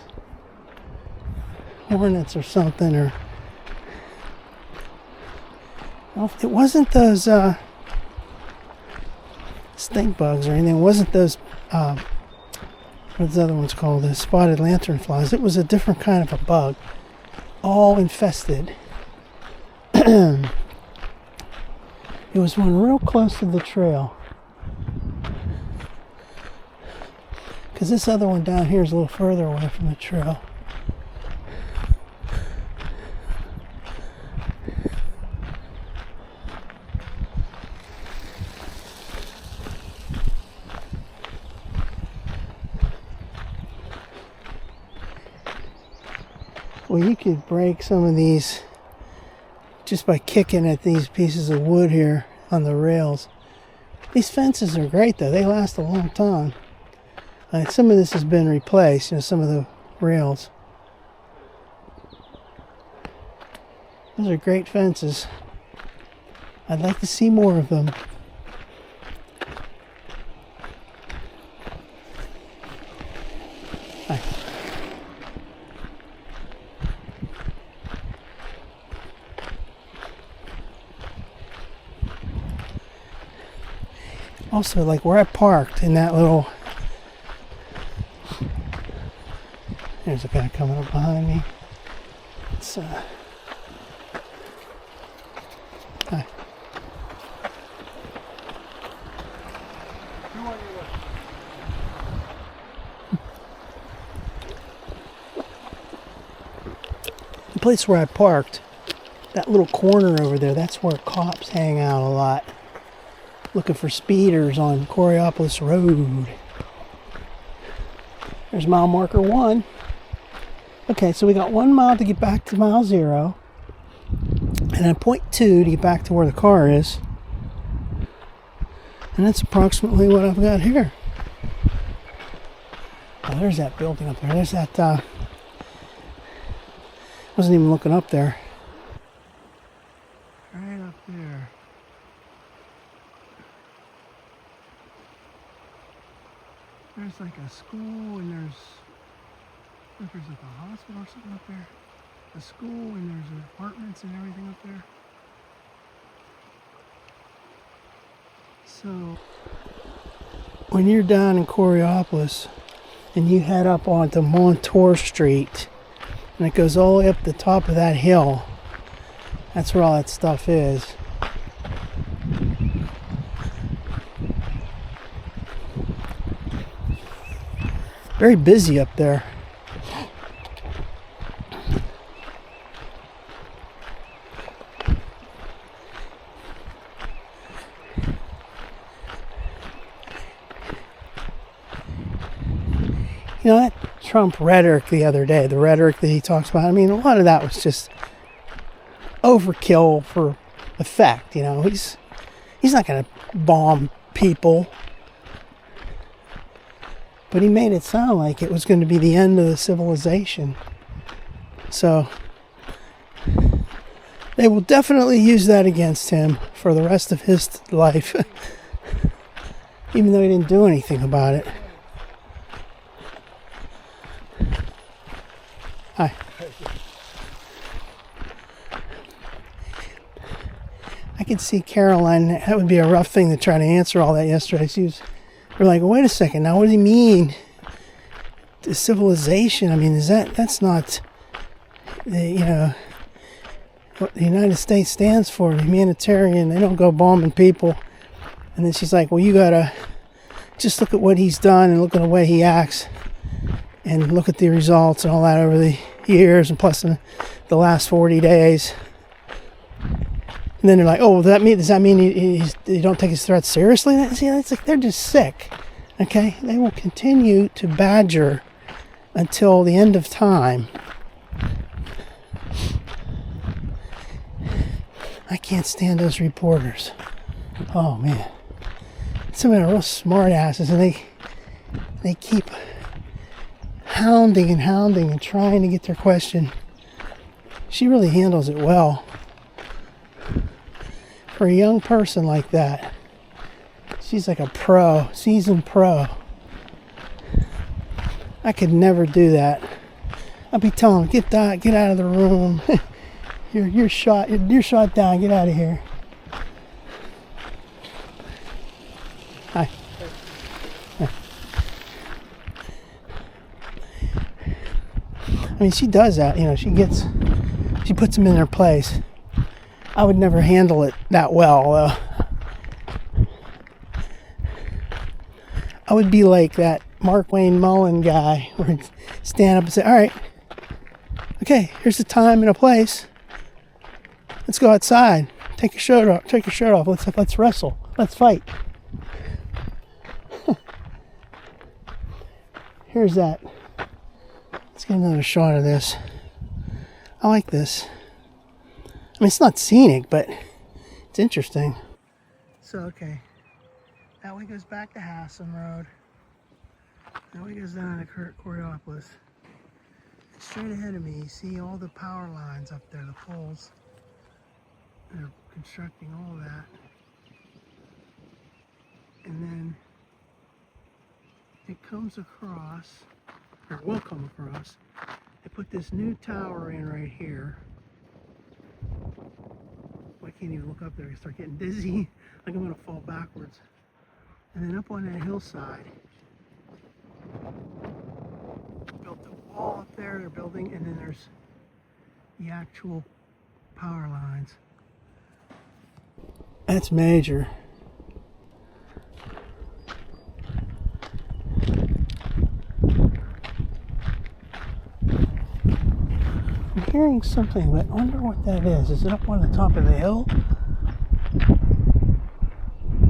hornets or something, or, well, it wasn't those, stink bugs or anything. It wasn't those what's the other one's called, the spotted lanternflies. It was a different kind of a bug, all infested. It was one real close to the trail, because this other one down here is a little further away from the trail. Well, you could break some of these just by kicking at these pieces of wood here on the rails. These fences are great though. They last a long time. Some of this has been replaced, some of the rails. Those are great fences. I'd like to see more of them. Hi. Also, like where I parked in that little, there's a guy coming up behind me. It's hi. The place where I parked, that little corner over there, that's where cops hang out a lot, looking for speeders on Coraopolis Road. There's mile marker 1. Okay, so we got 1 mile to get back to mile 0, and then 0.2 to get back to where the car is. And that's approximately what I've got here. Oh, there's that building up there. There's that, wasn't even looking up there. Right up there. There's like a school, and there's like a hospital or something up there. A school, and there's apartments and everything up there. So, when you're down in Coraopolis and you head up onto Montour Street, and it goes all the way up the top of that hill, that's where all that stuff is. Very busy up there. You know, that Trump rhetoric the other day, the rhetoric that he talks about, I mean, a lot of that was just overkill for effect. You know, he's not going to bomb people. But he made it sound like it was going to be the end of the civilization. So they will definitely use that against him for the rest of his life. Even though he didn't do anything about it. Hi. I could see Caroline. That would be a rough thing to try to answer all that yesterday. We're like, wait a second, now what does he mean? The civilization, I mean, that's not, what the United States stands for, humanitarian. They don't go bombing people. And then she's like, well, you gotta just look at what he's done and look at the way he acts and look at the results and all that over the years, and plus in the last 40 days. And then they're like, oh, does that mean you don't take his threats seriously? See, it's like they're just sick. Okay? They will continue to badger until the end of time. I can't stand those reporters. Oh, man. Some of them are real smart asses, and they keep hounding and trying to get their question. She really handles it well. For a young person like that, she's like a pro, seasoned pro. I could never do that. I'd be telling them, get out of the room. You're shot down, get out of here. Hi. I mean, she does that, she puts them in their place. I would never handle it that well, though. I would be like that Mark Wayne Mullen guy, where he'd stand up and say, all right, okay, here's the time and a place. Let's go outside. Take your shirt off. Let's wrestle. Let's fight. Here's that. Let's get another shot of this. I like this. I mean, it's not scenic, but it's interesting. So, okay. That way goes back to Hassan Road. That way goes down to Coraopolis. Straight ahead of me, you see all the power lines up there, the poles. They're constructing all that. And then it comes across, or will come across. They put this new tower in right here. I can't even look up there. I start getting dizzy. Like I'm going to fall backwards. And then up on that hillside, built a wall up there, they're building, and then there's the actual power lines. That's major. hearing something, but I wonder what that is. Is it up on the top of the hill?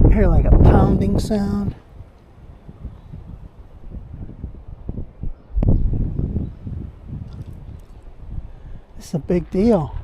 I hear like a pounding sound. It's a big deal.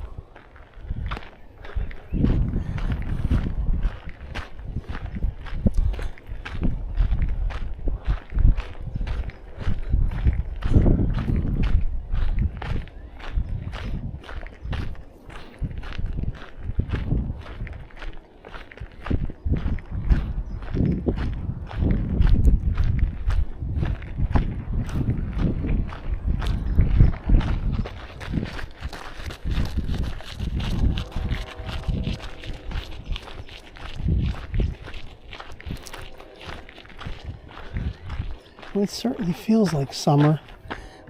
Well, it certainly feels like summer,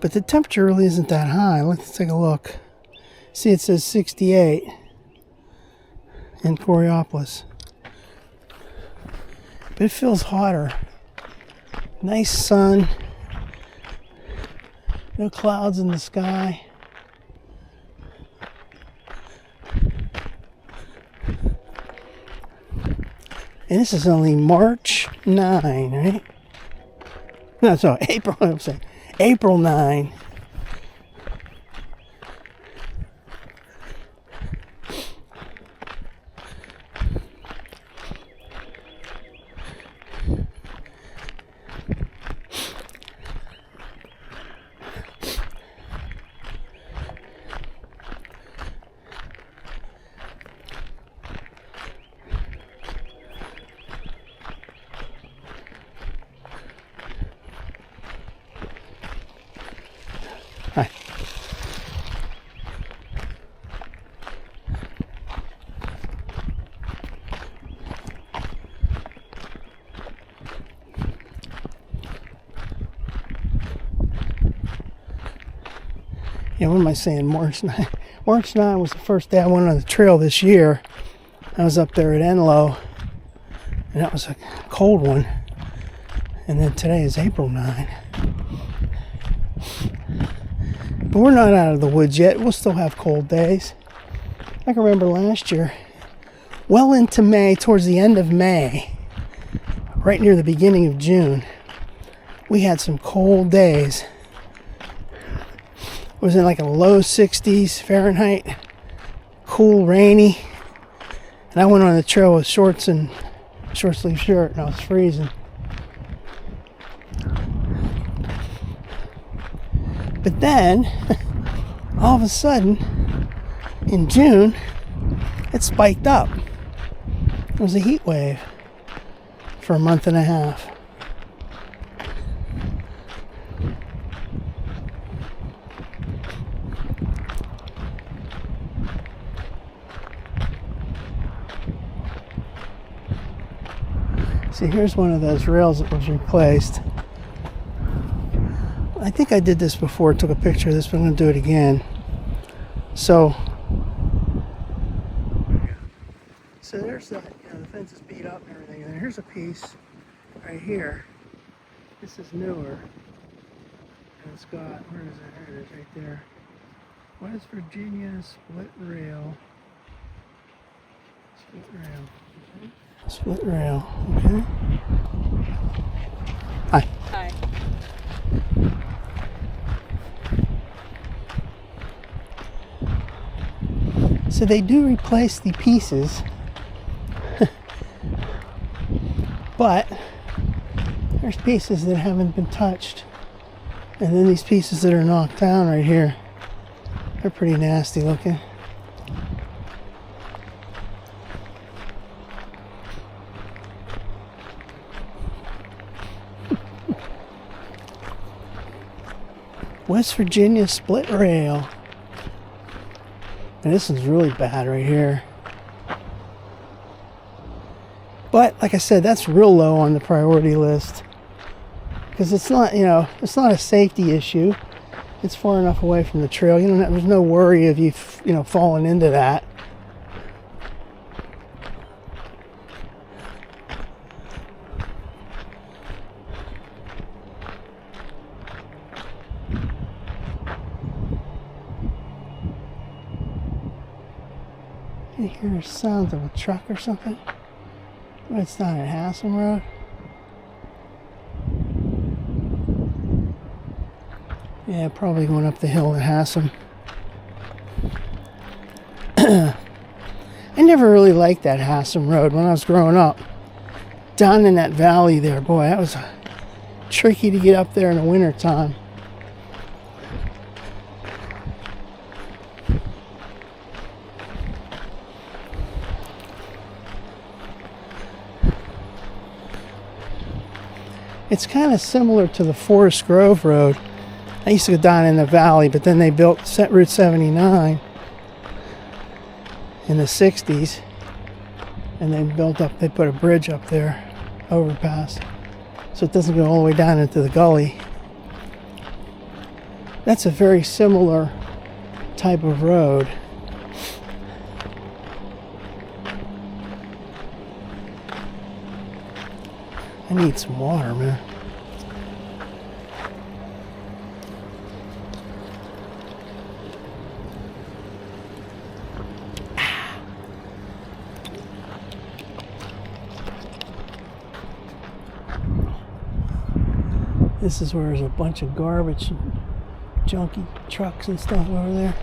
but the temperature really isn't that high. Let's take a look. See, it says 68 in Coraopolis, but it feels hotter. Nice sun, no clouds in the sky. And this is only March 9, right? No, sorry, April, I'm saying. April 9. Hi. Yeah, what am I saying? March 9. March 9 was the first day I went on the trail this year. I was up there at Enlow, and that was a cold one. And then today is April 9. But we're not out of the woods yet. We'll still have cold days. I can remember last year, well into May, towards the end of May, right near the beginning of June, we had some cold days. It was in like a low 60s Fahrenheit, cool, rainy. And I went on the trail with shorts and short sleeve shirt, and I was freezing. But then, all of a sudden, in June, it spiked up. It was a heat wave for a month and a half. See, here's one of those rails that was replaced. I think I did this before, took a picture of this, but I'm going to do it again. So there's that, the fence is beat up and everything, and then here's a piece right here. This is newer, and it's got, where is it? There it is, right there. West Virginia split rail. Split rail. Split rail, okay. Hi. Hi. So they do replace the pieces, but there's pieces that haven't been touched. And then these pieces that are knocked down right here, they're pretty nasty looking. West Virginia split rail. And this is really bad right here. But like I said, that's real low on the priority list. Because it's not, it's not a safety issue. It's far enough away from the trail. There's no worry of you, falling into that. You hear sounds of a truck or something? But it's not at Haslam Road. Yeah, probably going up the hill at Haslam. I never really liked that Haslam Road when I was growing up. Down in that valley there, boy, that was tricky to get up there in the wintertime. It's kind of similar to the Forest Grove Road. I used to go down in the valley, but then they built Route 79 in the 60s. And they put a bridge up there, overpass. So it doesn't go all the way down into the gully. That's a very similar type of road. I need some water, man. This is where there's a bunch of garbage and junky trucks and stuff over there.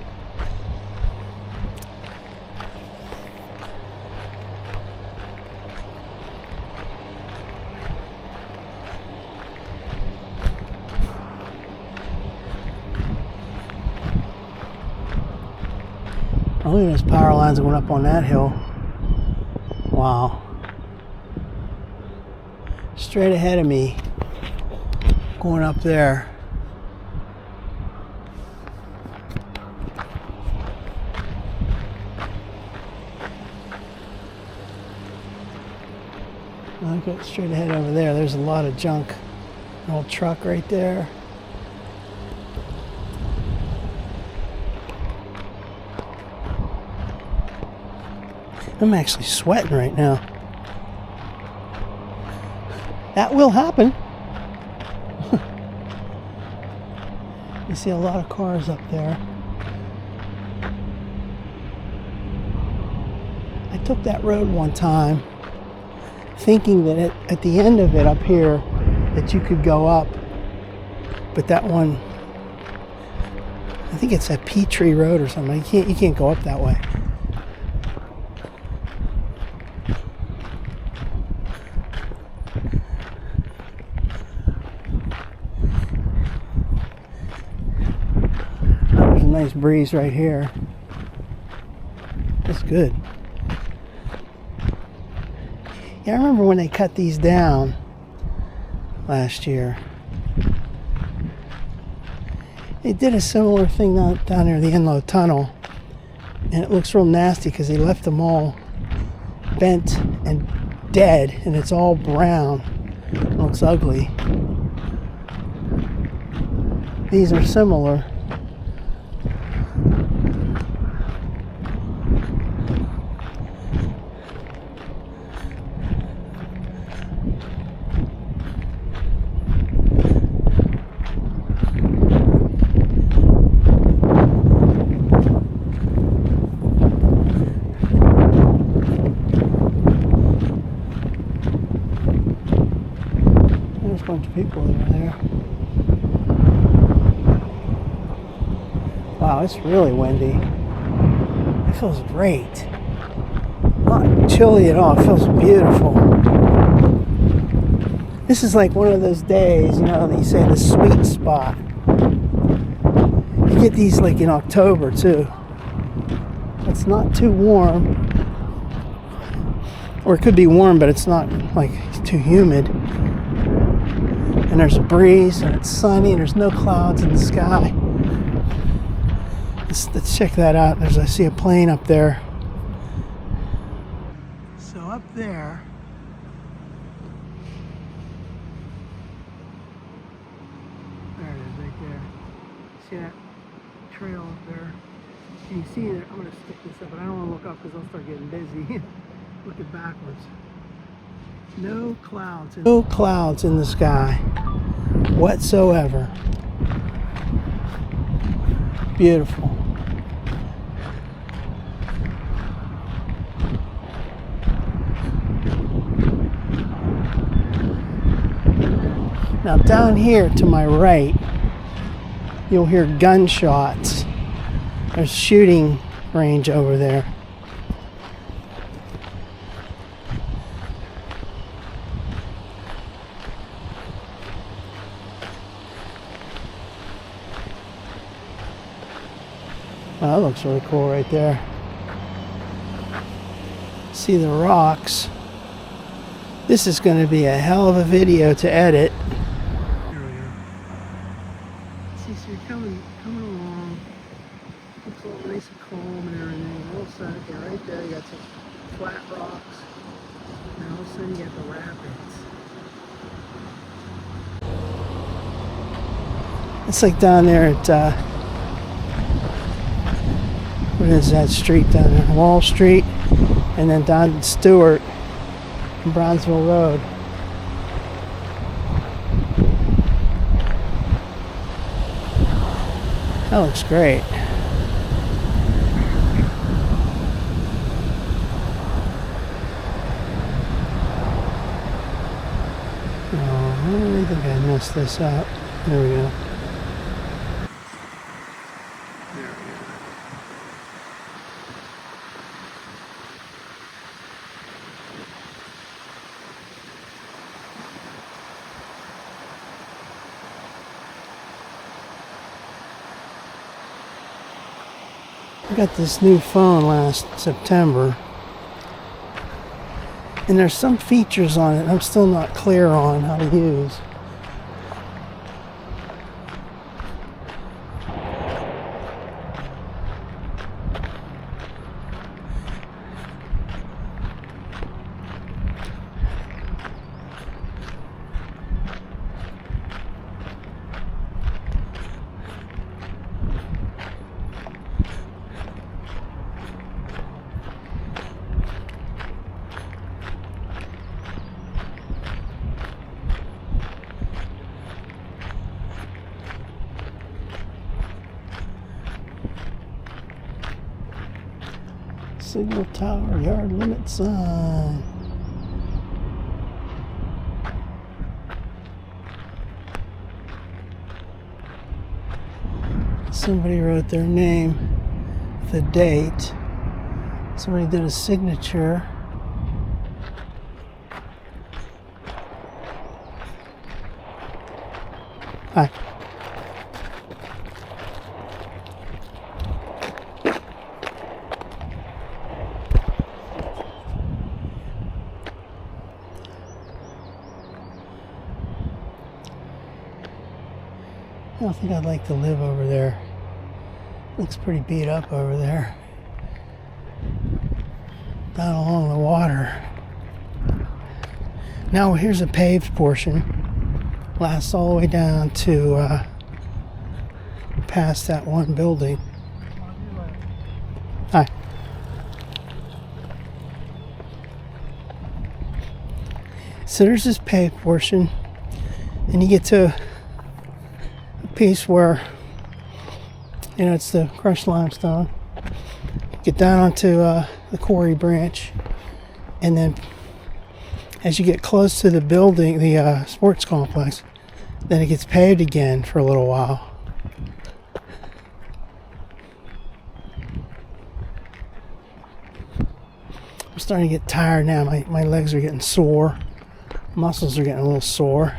Oh, look at those power lines going up on that hill. Wow. Straight ahead of me, going up there. Look at straight ahead over there. There's a lot of junk. An old truck right there. I'm actually sweating right now. That will happen. You see a lot of cars up there. I took that road one time thinking that at the end of it up here that you could go up, but that one, I think it's that Peachtree Road or something. You can't go up that way. There's a nice breeze right here. That's good. Yeah, I remember when they cut these down last year. They did a similar thing down near the Inlow Tunnel, and it looks real nasty because they left them all bent and dead, and it's all brown. It looks ugly. These are similar. There's a bunch of people over there. Wow, it's really windy. It feels great. Not chilly at all. It feels beautiful. This is like one of those days, you know, that you say the sweet spot. You get these like in October too. It's not too warm. Or it could be warm, but it's not like too humid. And there's a breeze, and it's sunny, and there's no clouds in the sky. Let's check that out. I see a plane up there. So up there, there it is right there. See that trail up there? Can you see it? I'm going to stick this up, but I don't want to look up because I'll start getting busy. Looking backwards. No clouds. No clouds in the sky whatsoever. Beautiful. Now down here to my right, you'll hear gunshots. There's shooting range over there. Wow, that looks really cool right there. See the rocks. This is going to be a hell of a video to edit. There we go. See, so you're coming along. Looks all nice and calm and everything. All of a sudden, okay, right there, you got some flat rocks. And all of a sudden, you got the rapids. It's like down there at, what is that street down there? Wall Street. And then down at Stewart, Brownsville Road. That looks great. Oh, I really think I messed this up. There we go. I got this new phone last September, and there's some features on it I'm still not clear on how to use. Signal tower, yard limit sign. Somebody wrote their name, the date. Somebody did a signature. Hi. I don't think I'd like to live over there. Looks pretty beat up over there. Down along the water. Now here's a paved portion. Lasts all the way down to past that one building. Hi. So there's this paved portion, and you get to piece where, you know, it's the crushed limestone. Get down onto the quarry branch, and then as you get close to the building, the sports complex, then it gets paved again for a little while. I'm starting to get tired now. My legs are getting sore. Muscles are getting a little sore.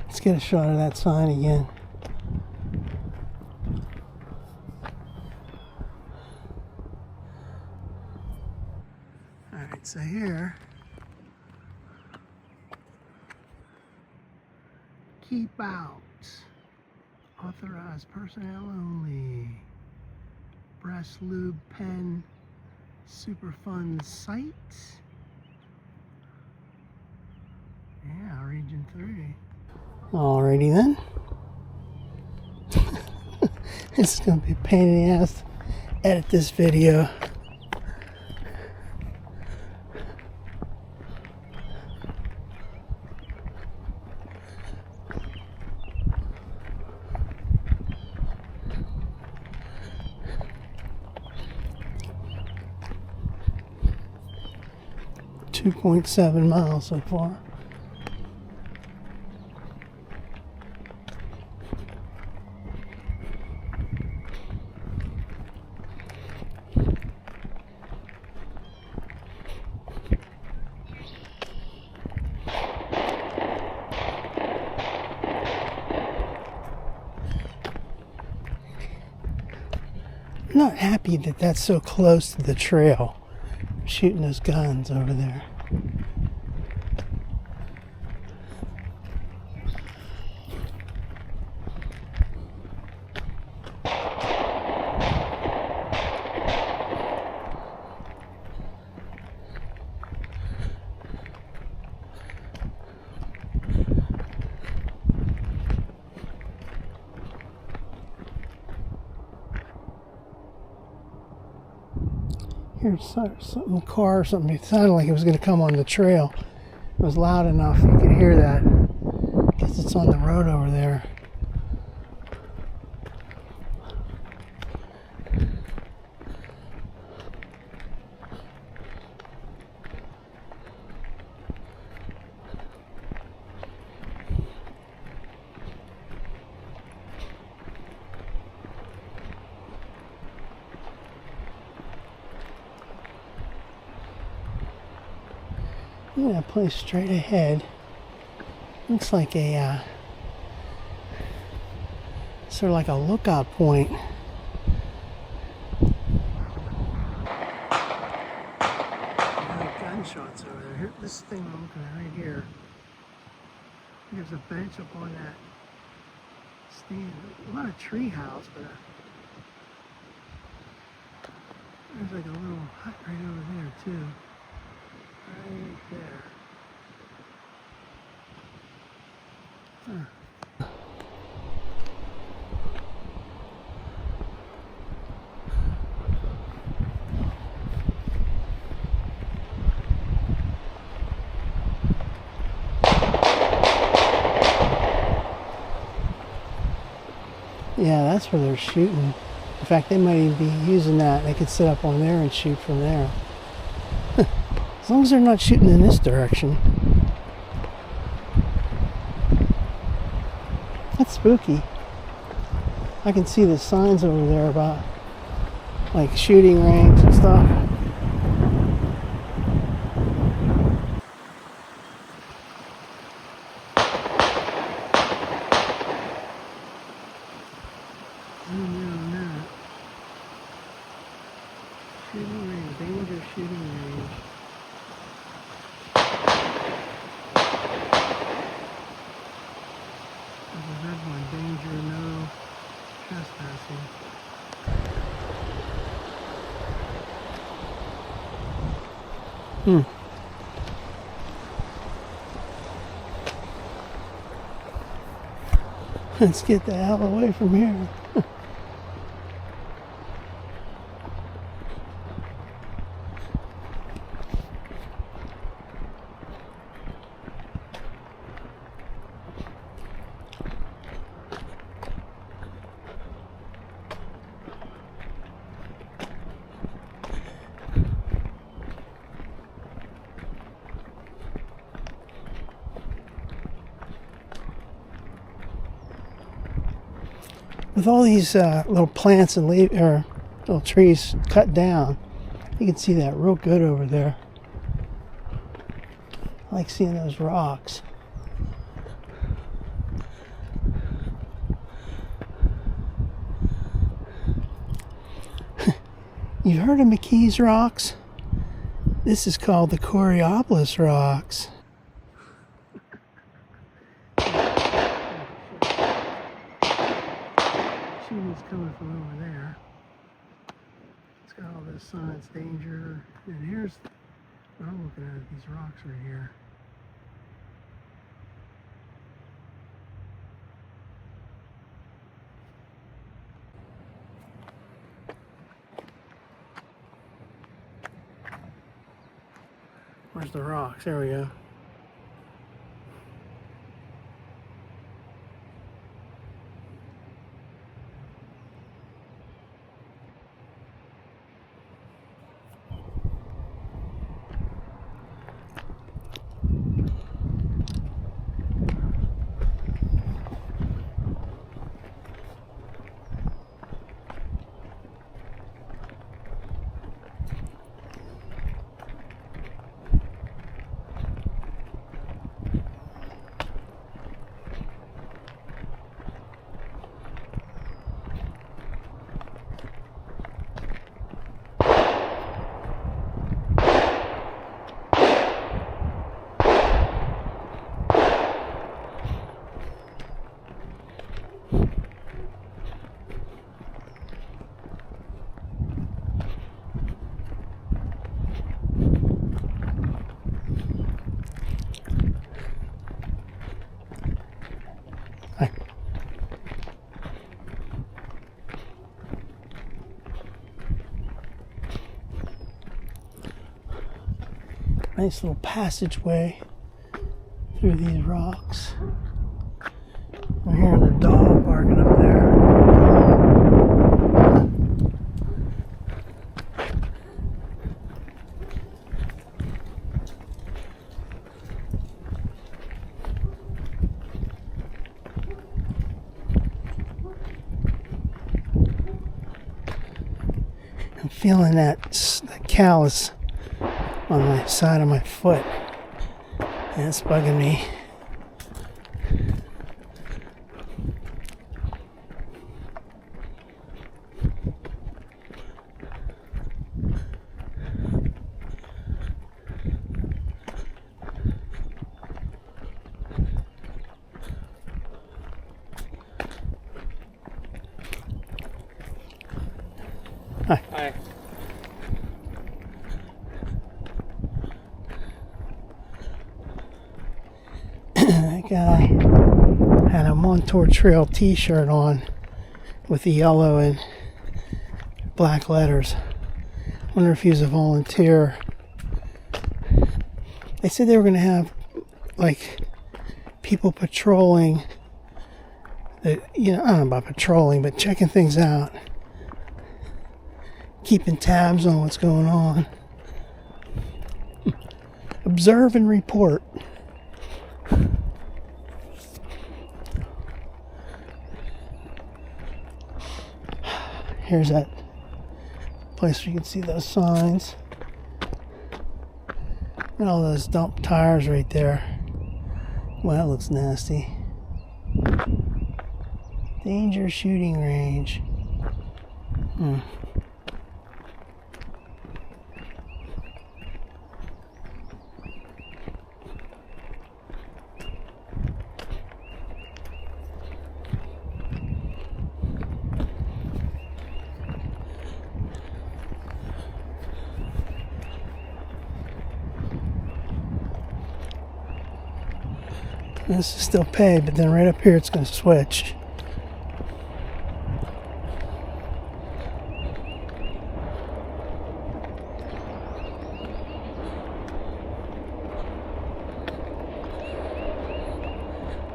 Let's get a shot of that sign again. Alright, so here, keep out. Authorized personnel only. Brass lube pen. Superfund site. Yeah, Region 3. Alrighty then. This is going to be a pain in the ass to edit this video. 2.7 miles so far. I'm not happy that that's so close to the trail. Shooting those guns over there. Here's something, a car or something. It sounded like it was going to come on the trail. It was loud enough you could hear that. I guess it's on the road over there. Yeah, place straight ahead. Looks like a sort of like a lookout point. Gunshots over there. Here, this thing I'm looking at right here. There's a bench up on that stand. A lot of tree house, but there's like a little hut right over there too. Right there. Huh. Yeah, that's where they're shooting. In fact, they might even be using that. They could sit up on there and shoot from there. As long as they're not shooting in this direction. That's spooky. I can see the signs over there about like shooting range and stuff. Zoom in on that. Shooting range, danger shooting range. There's a red one, danger, no trespassing. Let's get the hell away from here. With all these little plants and little trees cut down, you can see that real good over there. I like seeing those rocks. You've heard of McKee's rocks? This is called the Coraopolis rocks. Shooting's coming from over there. It's got all this signs, danger, and here's what I'm looking at, these rocks right here. Where's the rocks? There we go. Nice little passageway through these rocks. I'm hearing the dog barking up there. I'm feeling that callus on my side of my foot. And it's bugging me. Hi. Hi. That guy had a Montour Trail t-shirt on with the yellow and black letters. Wonder if he was a volunteer. They said they were going to have like people patrolling the, I don't know about patrolling, but checking things out, keeping tabs on what's going on. Observe and report. Here's that place where you can see those signs. And all those dump tires right there. Well, that looks nasty. Danger shooting range. This is still paved, but then right up here it's going to switch.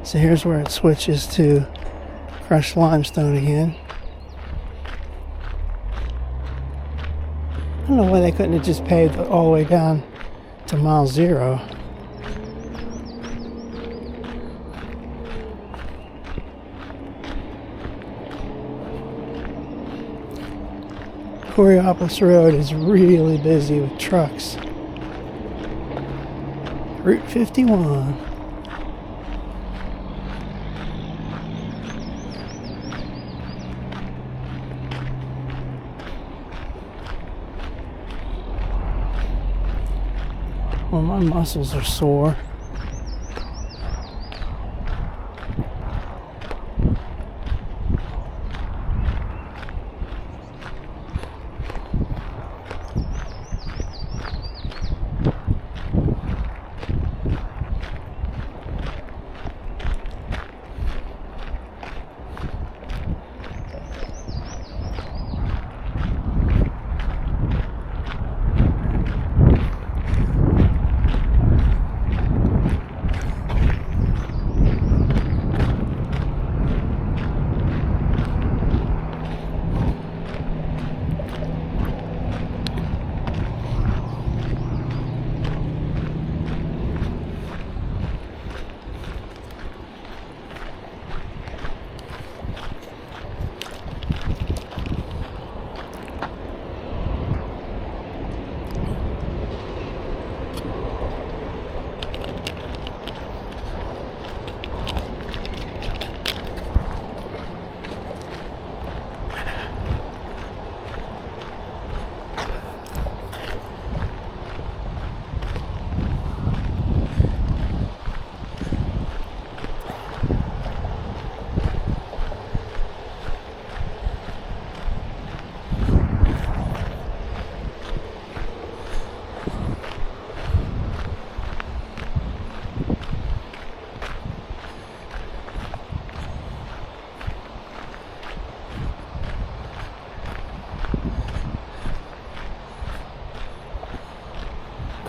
So here's where it switches to crushed limestone again. I don't know why they couldn't have just paved all the way down to mile 0. Coraopolis Road is really busy with trucks. Route 51. Well, my muscles are sore.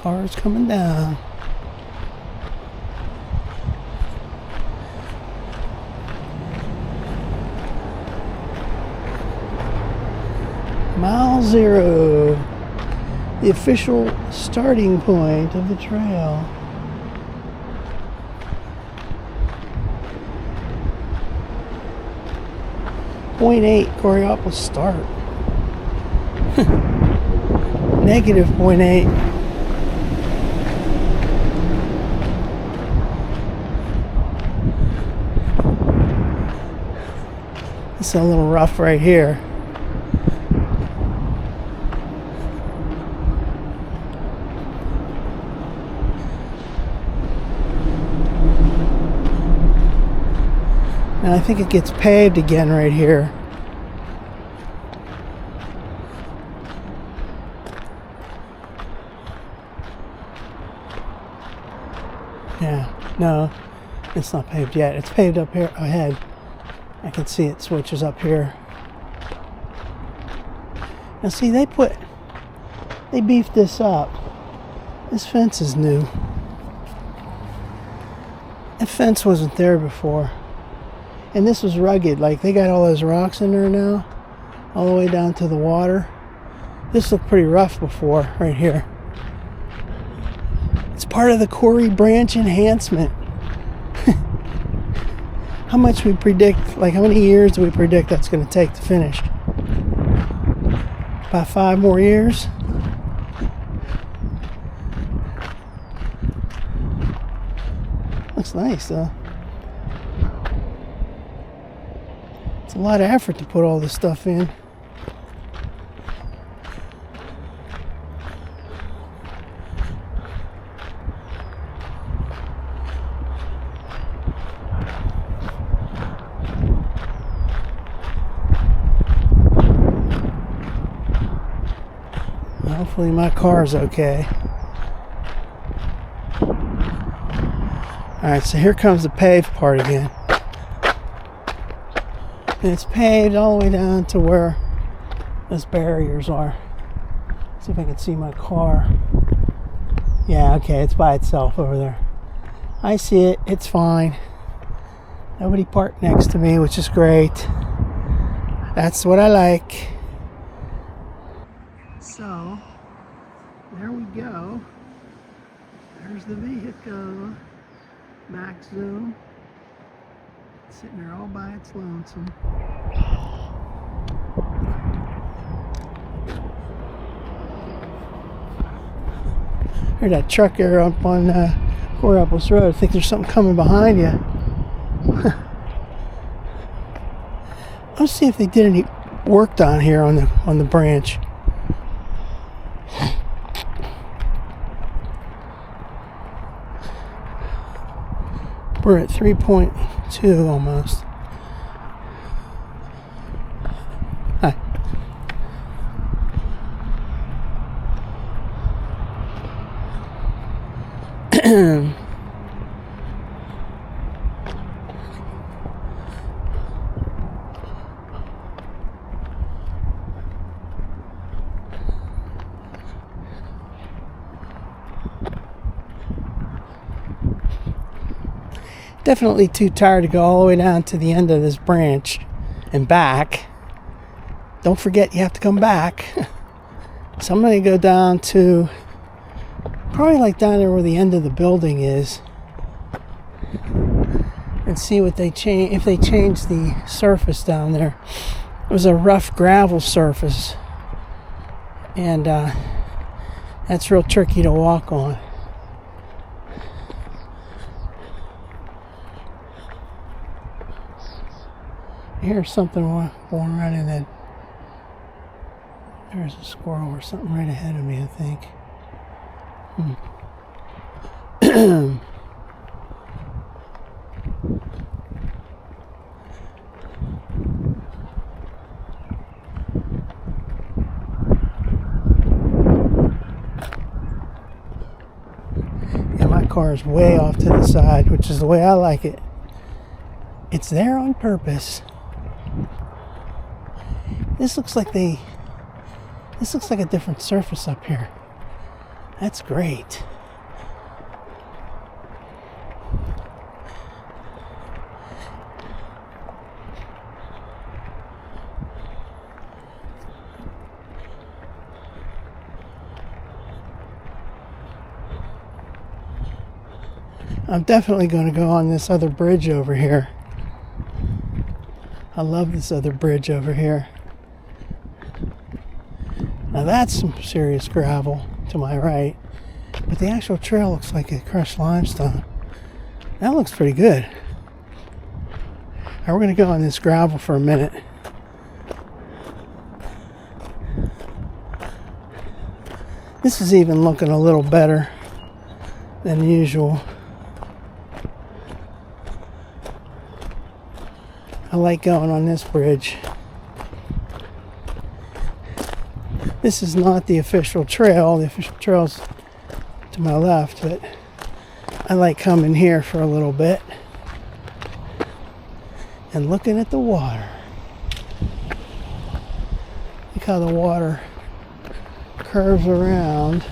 Cars coming down. Mile 0, the official starting point of the trail. .8 Coraopolis start. Negative .8. It's a little rough right here. And I think it gets paved again right here. Yeah, no, it's not paved yet. It's paved up here ahead. I can see it switches up here. Now see, they beefed this up. This fence is new. That fence wasn't there before. And this was rugged, like they got all those rocks in there now, all the way down to the water. This looked pretty rough before, right here. It's part of the Quarry Branch enhancement. How much we predict, like how many years do we predict that's going to take to finish? About 5 more years? Looks nice though. It's a lot of effort to put all this stuff in. Hopefully my car's okay. Alright, so here comes the paved part again. And it's paved all the way down to where those barriers are. See if I can see my car. Yeah, okay, it's by itself over there. I see it, it's fine. Nobody parked next to me, which is great. That's what I like. So, there we go. There's the vehicle. Max zoom. Sitting there all by its lonesome. Heard that truck there up on Coraopolis Road. I think there's something coming behind you. Let's see if they did any work down here on the branch. We're at 3.2 almost. Hi. Definitely too tired to go all the way down to the end of this branch and back. Don't forget you have to come back. So I'm going to go down to probably like down there where the end of the building is and see what they change, if they change the surface down there. It was a rough gravel surface, and that's real tricky to walk on. Here's something going running that. There's a squirrel or something right ahead of me, I think. Yeah, my car is way off to the side, which is the way I like it. It's there on purpose. This looks like a different surface up here. That's great. I'm definitely going to go on this other bridge over here. I love this other bridge over here. Now that's some serious gravel to my right, but the actual trail looks like a crushed limestone. That looks pretty good. Now we're going to go on this gravel for a minute. This is even looking a little better than usual. I like going on this bridge. This is not the official trail. The official trail's to my left, but I like coming here for a little bit and looking at the water. Look how the water curves around.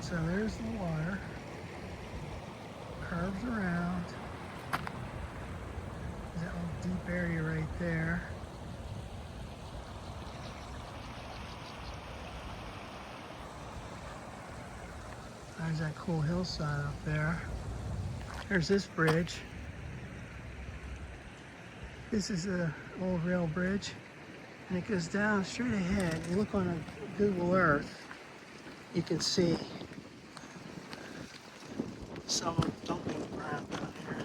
So there's the water, curves around. There's that little deep area right there. There's that cool hillside up there. There's this bridge. This is an old rail bridge, and it goes down straight ahead. You look on a Google Earth, you can see someone dumping ground down here.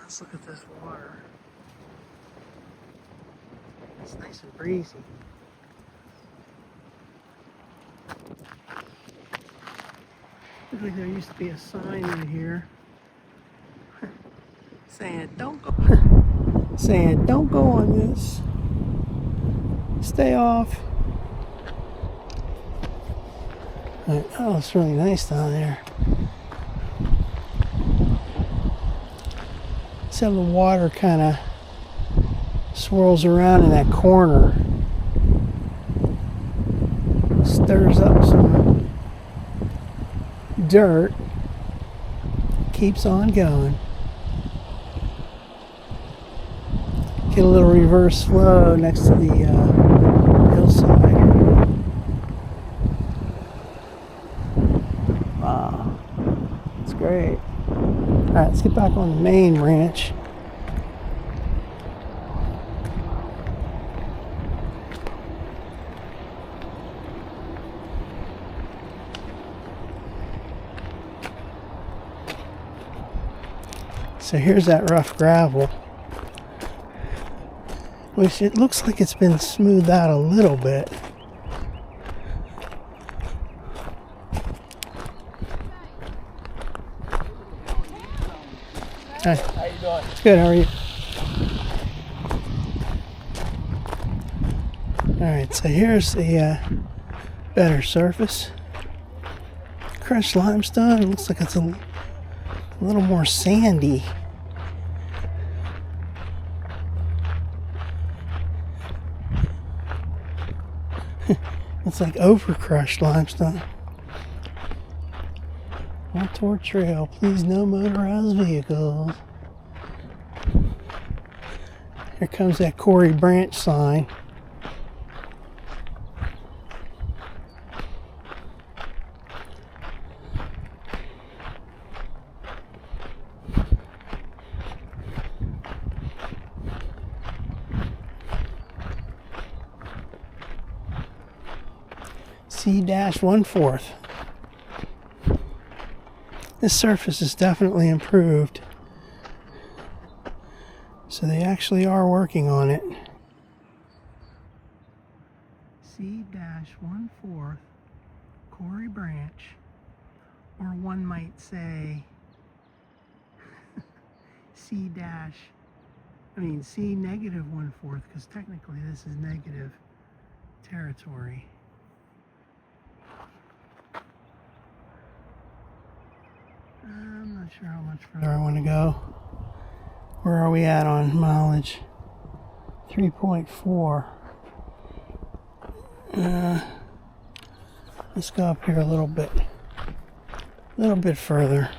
Let's look at this water. It's nice and breezy. Looks like there used to be a sign in here saying don't go saying don't go on this. Stay off. Oh, it's really nice down there. So the water kind of swirls around in that corner. Stirs up some dirt. Keeps on going. Get a little reverse flow next to the hillside. Wow, it's great. All right, let's get back on the main ranch. So here's that rough gravel, which it looks like it's been smoothed out a little bit. Hi. How you doing? Good, how are you? Alright, so here's the better surface. Crushed limestone, it looks like it's a little more sandy. It's like over crushed limestone. Montour Trail, please no motorized vehicles. Here comes that Corey branch sign. C-1/4. This surface is definitely improved. So they actually are working on it. C-1/4 Corey branch, or one might say C-1/4, because technically this is negative territory. sure how much further I want to go. Where are we at on mileage? 3.4. Let's go up here a little bit further.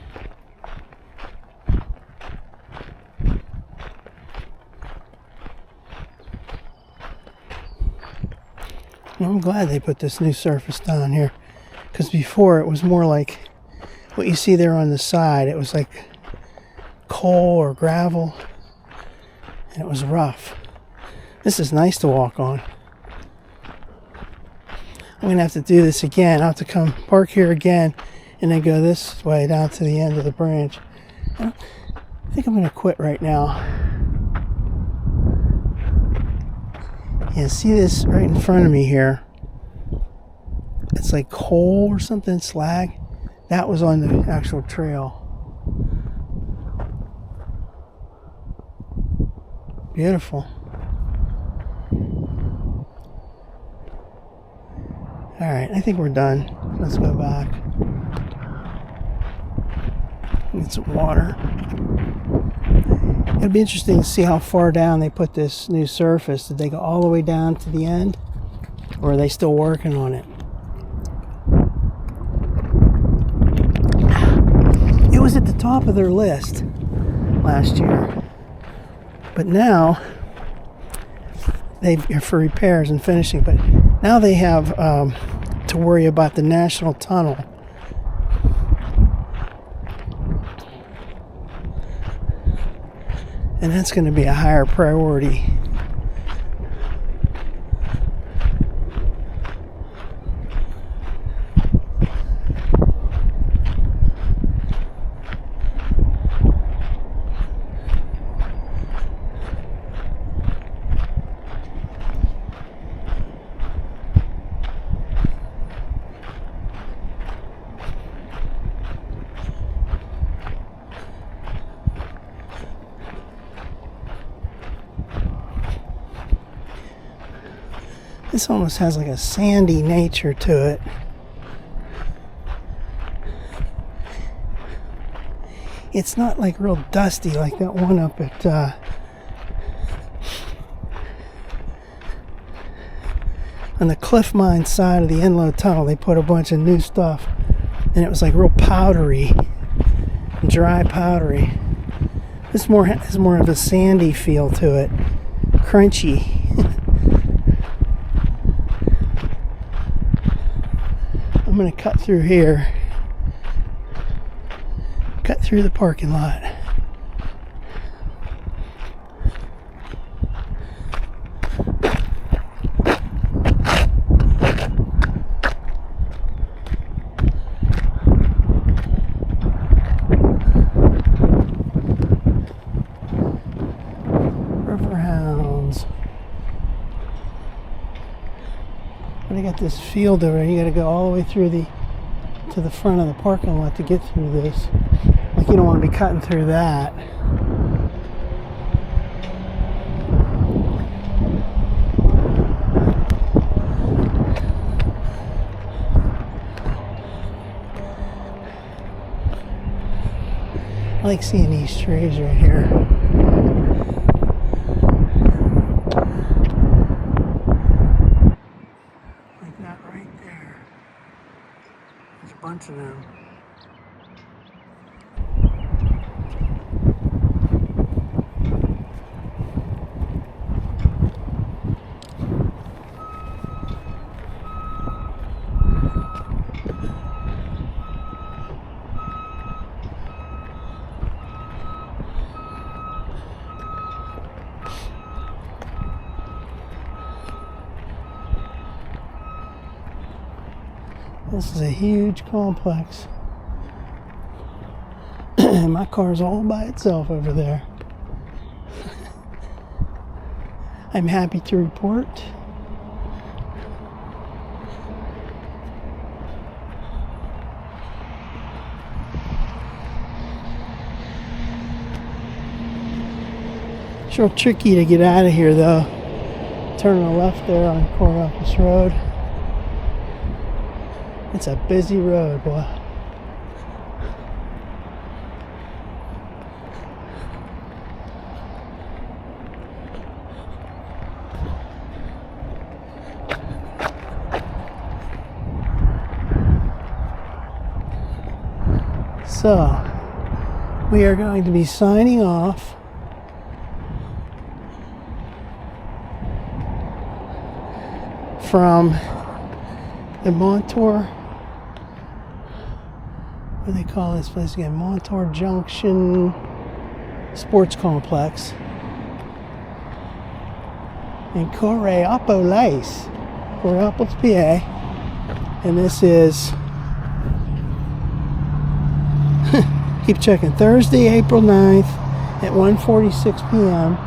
Well, I'm glad they put this new surface down here, because before it was more like what you see there on the side. It was like coal or gravel, and it was rough. This is nice to walk on. I'm going to have to do this again. I'll have to come park here again and then go this way down to the end of the branch. I think I'm going to quit right now. Yeah, see this right in front of me here? It's like coal or something, slag. That was on the actual trail. Beautiful. Alright, I think we're done. Let's go back. Get some water. It'd be interesting to see how far down they put this new surface. Did they go all the way down to the end? Or are they still working on it? It was at the top of their list last year. But now, for repairs and finishing, but now they have to worry about the National Tunnel. And that's going to be a higher priority. This almost has like a sandy nature to it. It's not like real dusty like that one up at on the Cliff Mine side of the Inlow Tunnel. They put a bunch of new stuff, and it was like real powdery, dry powdery. This has more of a sandy feel to it, crunchy. I'm going to cut through here, cut through the parking lot. River hounds. But I got this field over there. You got to go all the way through to the front of the parking lot to get through this. Like, you don't want to be cutting through that. I like seeing these trees right here. Like that right there. There's a bunch of them. This is a huge complex. My car's all by itself over there. I'm happy to report it's real tricky to get out of here though. Turn on the left there on Coraopolis Road. It's a busy road, boy. So, we are going to be signing off from the Montour, what do they call this place again? Montour Junction Sports Complex in Coraopolis, PA. And this is, keep checking, Thursday, April 9th at 1:46 p.m.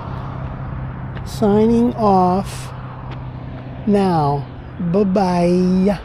Signing off now. Bye-bye.